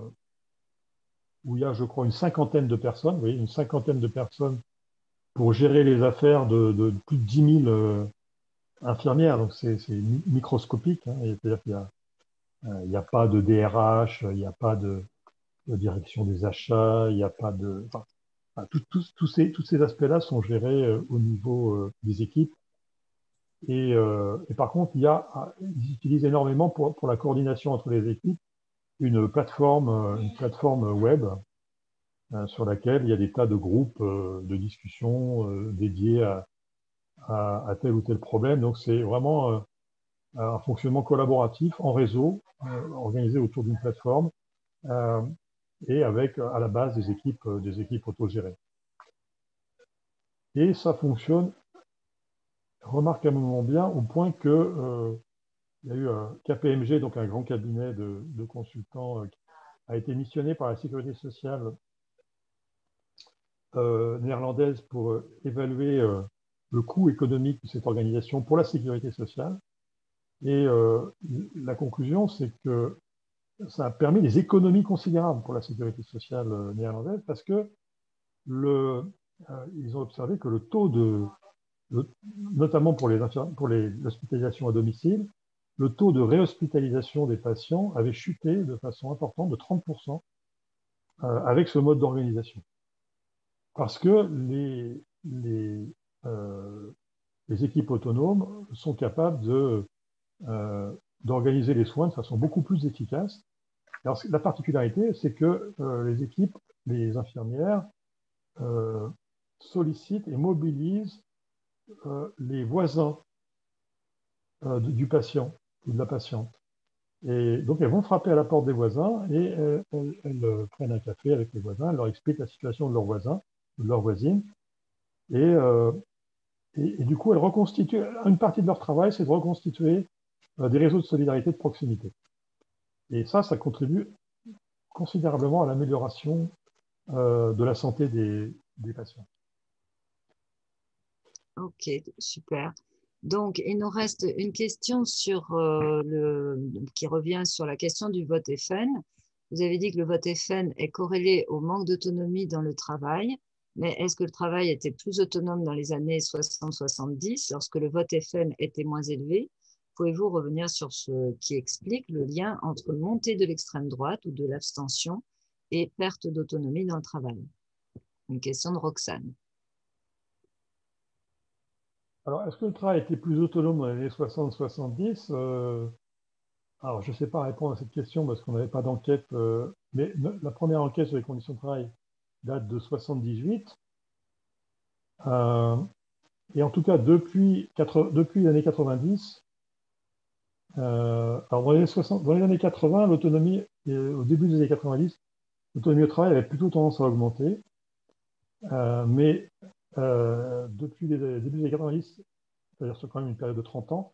où il y a, je crois, une cinquantaine de personnes, vous voyez, une cinquantaine de personnes pour gérer les affaires de plus de 10 000 infirmières. Donc, c'est microscopique, hein. C'est-à-dire qu'il y a pas de DRH, il n'y a pas de direction des achats, il n'y a pas de. Enfin, tous ces aspects-là sont gérés au niveau des équipes. Et par contre, ils utilisent énormément pour la coordination entre les équipes une plateforme web sur laquelle il y a des tas de groupes de discussion dédiés à tel ou tel problème. Donc c'est vraiment un fonctionnement collaboratif en réseau, organisé autour d'une plateforme euh, et avec à la base des équipes autogérées. Et ça fonctionne remarquablement bien au point que il y a eu un KPMG, donc un grand cabinet de consultants, qui a été missionné par la sécurité sociale néerlandaise pour évaluer le coût économique de cette organisation pour la sécurité sociale. Et la conclusion, c'est que ça a permis des économies considérables pour la sécurité sociale néerlandaise parce que ils ont observé que le taux notamment pour l'hospitalisation à domicile, le taux de réhospitalisation des patients avait chuté de façon importante de 30% avec ce mode d'organisation. Parce que les équipes autonomes sont capables d'organiser les soins de façon beaucoup plus efficace. Alors, la particularité, c'est que les équipes, les infirmières, sollicitent et mobilisent les voisins du patient ou de la patiente. Et donc, elles vont frapper à la porte des voisins et elles prennent un café avec les voisins, elles leur expliquent la situation de leurs voisins ou de leurs voisines. Et, du coup, elles reconstituent, une partie de leur travail, c'est de reconstituer des réseaux de solidarité de proximité. Et ça contribue considérablement à l'amélioration de la santé des patients. Ok, super. Donc, il nous reste une question qui revient sur la question du vote FN. Vous avez dit que le vote FN est corrélé au manque d'autonomie dans le travail, mais est-ce que le travail était plus autonome dans les années 60-70 lorsque le vote FN était moins élevé? Pouvez-vous revenir sur ce qui explique le lien entre montée de l'extrême droite ou de l'abstention et perte d'autonomie dans le travail? Une question de Roxane. Alors, est-ce que le travail était plus autonome dans les années 60-70 Alors, je ne sais pas répondre à cette question parce qu'on n'avait pas d'enquête, mais la première enquête sur les conditions de travail date de 78. Et en tout cas, depuis les années 90, alors dans les années 80, l'autonomie, au début des années 90, l'autonomie au travail avait plutôt tendance à augmenter. Mais depuis les débuts des années 90, c'est-à-dire sur quand même une période de 30 ans,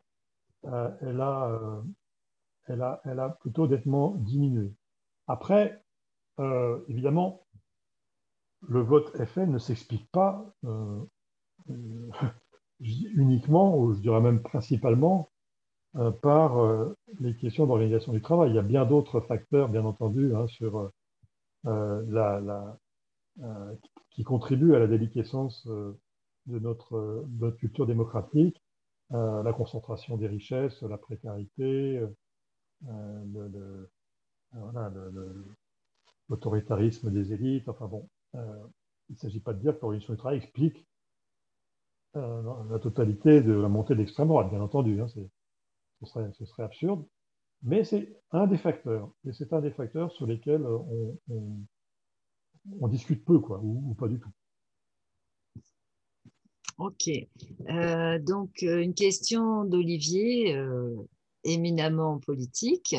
elle a plutôt nettement diminué. Après, évidemment, le vote FN ne s'explique pas uniquement, ou je dirais même principalement, par les questions d'organisation du travail. Il y a bien d'autres facteurs, bien entendu, hein, qui contribuent à la déliquescence de notre culture démocratique, la concentration des richesses, la précarité, voilà, l'autoritarisme des élites. Enfin bon, il ne s'agit pas de dire que l'organisation du travail explique la totalité de la montée de l'extrême droite, bien entendu. Hein, ce serait absurde. Mais c'est un des facteurs. Et c'est un des facteurs sur lesquels on discute peu, quoi, ou pas du tout. Ok. Donc, une question d'Olivier, éminemment politique.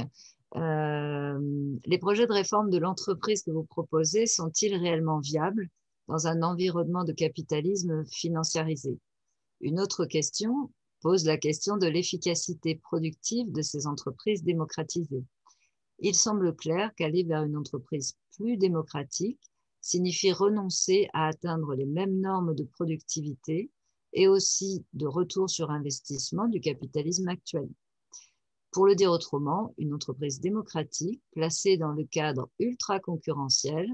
Les projets de réforme de l'entreprise que vous proposez sont-ils réellement viables dans un environnement de capitalisme financiarisé? Une autre question pose la question de l'efficacité productive de ces entreprises démocratisées. Il semble clair qu'aller vers une entreprise plus démocratique signifie renoncer à atteindre les mêmes normes de productivité et aussi de retour sur investissement du capitalisme actuel. Pour le dire autrement, une entreprise démocratique placée dans le cadre ultra concurrentiel,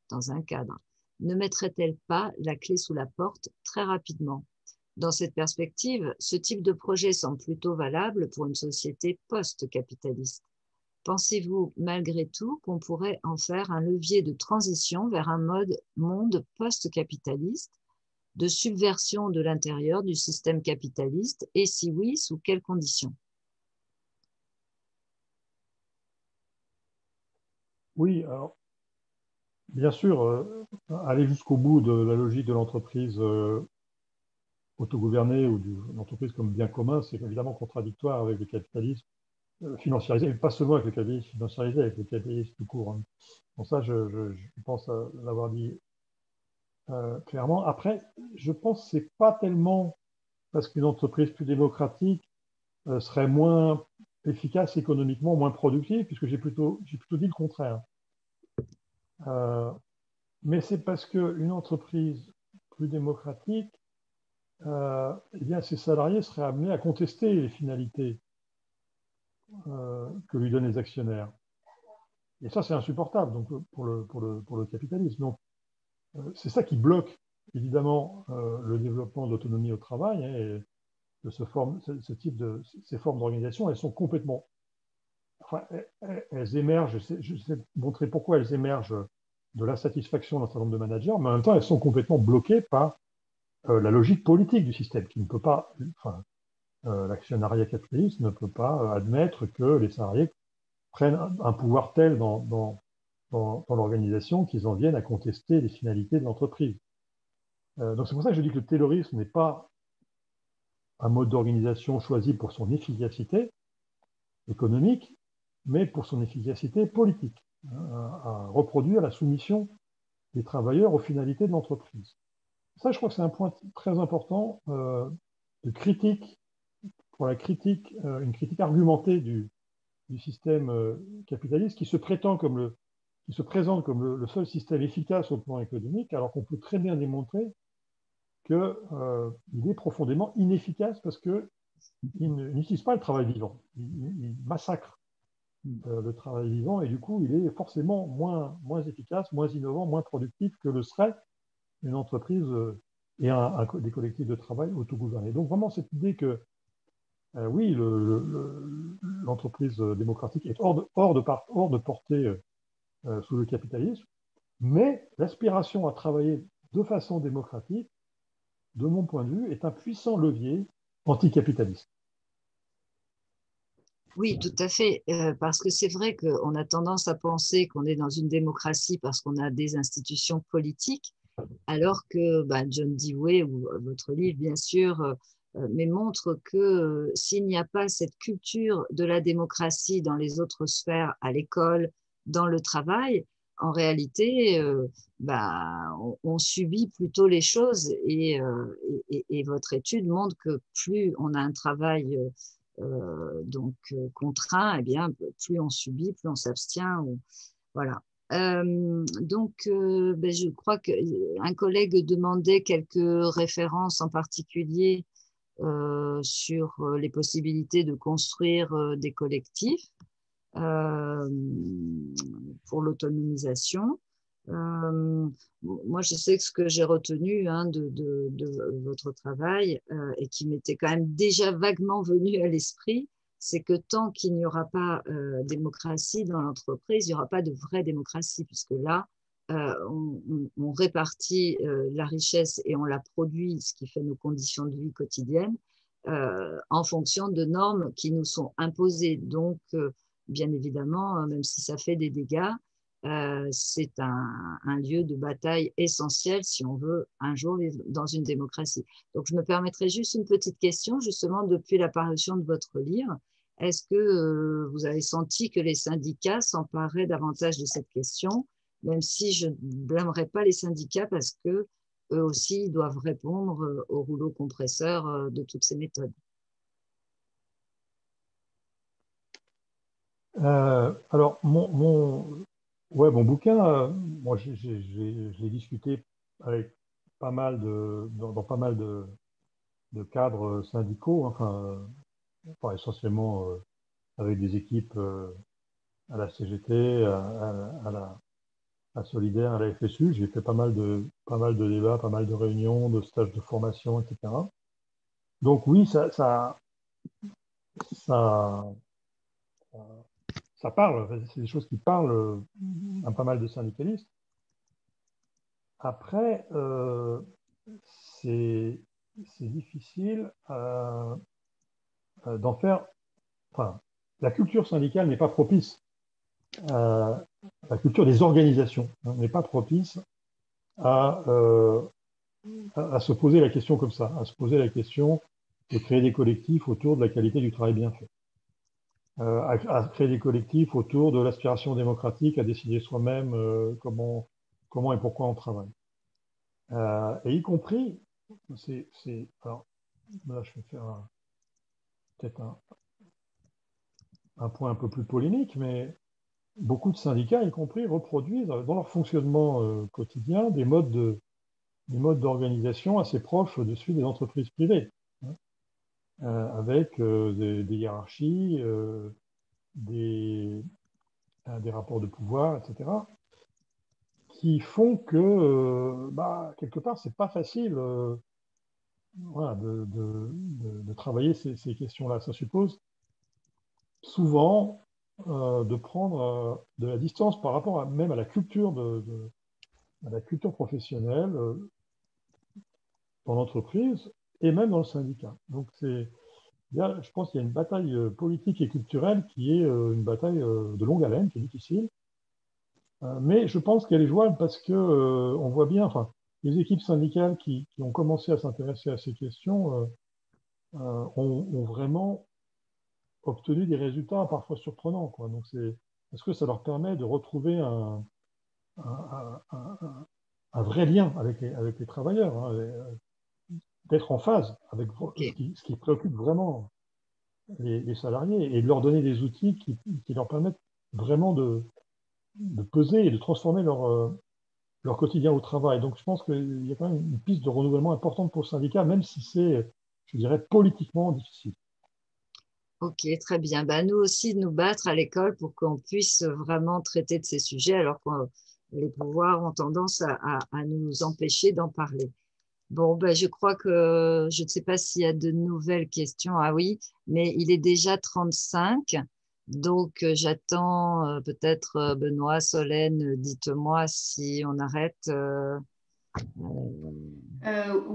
dans un cadre, ne mettrait-elle pas la clé sous la porte très rapidement? Dans cette perspective, ce type de projet semble plutôt valable pour une société post-capitaliste. Pensez-vous malgré tout qu'on pourrait en faire un levier de transition vers un monde post-capitaliste, de subversion de l'intérieur du système capitaliste, et si oui, sous quelles conditions? Oui, alors, bien sûr, aller jusqu'au bout de la logique de l'entreprise autogouvernée ou d'une entreprise comme bien commun, c'est évidemment contradictoire avec le capitalisme financiarisé, mais pas seulement avec le capitalisme financiarisé, avec le capitalisme tout court. Hein. Bon, ça, je pense l'avoir dit clairement. Après, je pense que ce n'est pas tellement parce qu'une entreprise plus démocratique serait moins efficace économiquement, moins productive, puisque j'ai plutôt dit le contraire. Mais c'est parce qu'une entreprise plus démocratique, eh bien, ses salariés seraient amenés à contester les finalités que lui donnent les actionnaires. Et ça, c'est insupportable donc, pour le capitalisme. Donc, c'est ça qui bloque, évidemment, le développement de l'autonomie au travail, hein, et de ces formes d'organisation. Elles sont complètement... Enfin, elles émergent, je sais montrer pourquoi elles émergent de l'insatisfaction d'un certain nombre de managers, mais en même temps, elles sont complètement bloquées par la logique politique du système, qui ne peut pas... Enfin, l'actionnariat capitaliste ne peut pas admettre que les salariés prennent un pouvoir tel dans l'organisation qu'ils en viennent à contester les finalités de l'entreprise. Donc c'est pour ça que je dis que le taylorisme n'est pas un mode d'organisation choisi pour son efficacité économique, mais pour son efficacité politique, hein, à reproduire la soumission des travailleurs aux finalités de l'entreprise. Ça, je crois que c'est un point très important de critique, pour la critique, une critique argumentée du système capitaliste qui se présente comme le seul système efficace au plan économique, alors qu'on peut très bien démontrer qu'il est profondément inefficace parce qu'il n'utilise pas le travail vivant. Il massacre le travail vivant et du coup, il est forcément moins efficace, moins innovant, moins productif que le serait une entreprise et des collectifs de travail autogouvernés. Donc vraiment, cette idée que oui, l'entreprise démocratique est hors de portée sous le capitalisme, mais l'aspiration à travailler de façon démocratique, de mon point de vue, est un puissant levier anticapitaliste. Oui, tout à fait, parce que c'est vrai qu'on a tendance à penser qu'on est dans une démocratie parce qu'on a des institutions politiques, alors que John Dewey, ou votre livre bien sûr, mais montre que s'il n'y a pas cette culture de la démocratie dans les autres sphères, à l'école, dans le travail, en réalité, on subit plutôt les choses et votre étude montre que plus on a un travail contraint, eh bien, plus on subit, plus on s'abstient. Voilà. Je crois qu'un collègue demandait quelques références en particulier sur les possibilités de construire des collectifs euh, pour l'autonomisation. Moi, je sais que ce que j'ai retenu de votre travail et qui m'était quand même déjà vaguement venu à l'esprit, c'est que tant qu'il n'y aura pas démocratie dans l'entreprise, il n'y aura pas de vraie démocratie, puisque là, on répartit la richesse et on la produit, ce qui fait nos conditions de vie quotidiennes, en fonction de normes qui nous sont imposées. Donc, bien évidemment, même si ça fait des dégâts, c'est un lieu de bataille essentiel si on veut un jour vivre dans une démocratie. Donc, je me permettrai juste une petite question, justement, depuis la parution de votre livre. Est-ce que vous avez senti que les syndicats s'emparaient davantage de cette question, même si je ne blâmerai pas les syndicats parce que eux aussi doivent répondre au rouleau compresseur de toutes ces méthodes? Alors, mon bouquin, moi, je l'ai discuté avec dans pas mal de cadres syndicaux, enfin essentiellement avec des équipes à la CGT, à Solidaire, à la FSU. J'ai fait pas mal de débats, pas mal de réunions, de stages de formation, etc. Donc oui, ça, ça parle, c'est des choses qui parlent à pas mal de syndicalistes. Après, c'est difficile d'en faire. Enfin, la culture syndicale n'est pas propice. La culture des organisations n'est pas propice à, à se poser la question comme ça, à se poser la question de créer des collectifs autour de la qualité du travail bien fait, à créer des collectifs autour de l'aspiration démocratique, à décider soi-même comment et pourquoi on travaille. Et y compris, alors, là je vais faire peut-être un point un peu plus polémique, mais beaucoup de syndicats, y compris, reproduisent dans leur fonctionnement quotidien des modes d'organisation assez proches de celui des entreprises privées, hein, avec des hiérarchies, des, des rapports de pouvoir, etc., qui font que, quelque part, c'est pas facile voilà, de travailler ces questions-là. Ça suppose souvent de prendre de la distance par rapport même à la culture, à la culture professionnelle dans l'entreprise et même dans le syndicat. Donc, là, je pense qu'il y a une bataille politique et culturelle qui est une bataille de longue haleine, qui est difficile. Mais je pense qu'elle est jouable parce que on voit bien, enfin, les équipes syndicales qui ont commencé à s'intéresser à ces questions ont vraiment obtenu des résultats parfois surprenants, quoi. Donc parce que ça leur permet de retrouver un, un- un vrai lien avec les travailleurs, hein, d'être en phase avec Ok. ce qui préoccupe vraiment les salariés et de leur donner des outils qui leur permettent vraiment de peser et de transformer leur quotidien au travail. Donc je pense qu'il y a quand même une piste de renouvellement importante pour le syndicat, même si c'est, je dirais, politiquement difficile. Ok, très bien. Ben, nous aussi, de nous battre à l'école pour qu'on puisse vraiment traiter de ces sujets, alors que les pouvoirs ont tendance à nous empêcher d'en parler. Bon, ben, je crois que je ne sais pas s'il y a de nouvelles questions. Ah oui, mais il est déjà 35. Donc, j'attends peut-être Benoît, Solène, dites-moi si on arrête.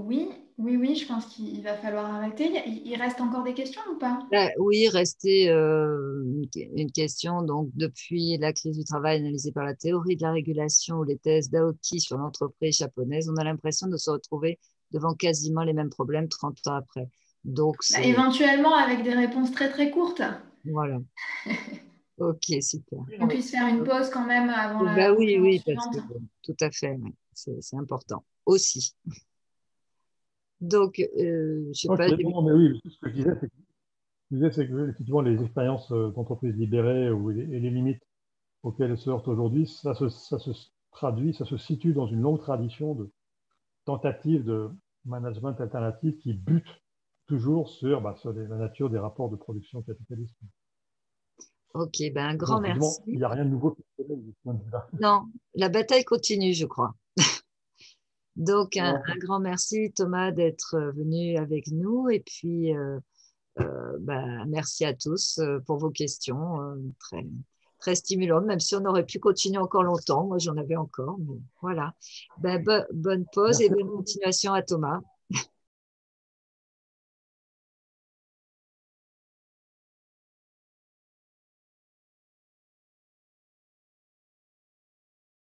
Oui, oui, je pense qu'il va falloir arrêter. Il reste encore des questions ou pas? Oui, restait une question. Donc, depuis la crise du travail analysée par la théorie de la régulation ou les thèses d'Aoki sur l'entreprise japonaise, on a l'impression de se retrouver devant quasiment les mêmes problèmes 30 ans après. Donc, Bah, c'est éventuellement avec des réponses très très courtes. voilà. Ok, super. Oui, Qu'on non, mais, puisse faire une pause quand même avant la Bah oui, conférence oui, parce que suivante. tout à fait, ouais, c'est important aussi. Donc, je sais ok, pas, j'ai vu- non, mais oui, ce que je disais, c'est que effectivement, les expériences d'entreprises libérées et les limites auxquelles elles se heurtent aujourd'hui, ça se traduit, ça se situe dans une longue tradition de tentatives de management alternatif qui butent toujours sur la nature des rapports de production capitalistes. ok, ben un grand Donc, effectivement, il merci. n'y a rien de nouveau qui se révèle de ce point de vue-là. Non, la bataille continue, je crois. Donc, Ouais. un grand merci, Thomas, d'être venu avec nous. Et puis, ben, merci à tous pour vos questions, très, très stimulantes, même si on aurait pu continuer encore longtemps. Moi, j'en avais encore, mais voilà. Ben, bonne pause et Merci. bonne continuation à Thomas.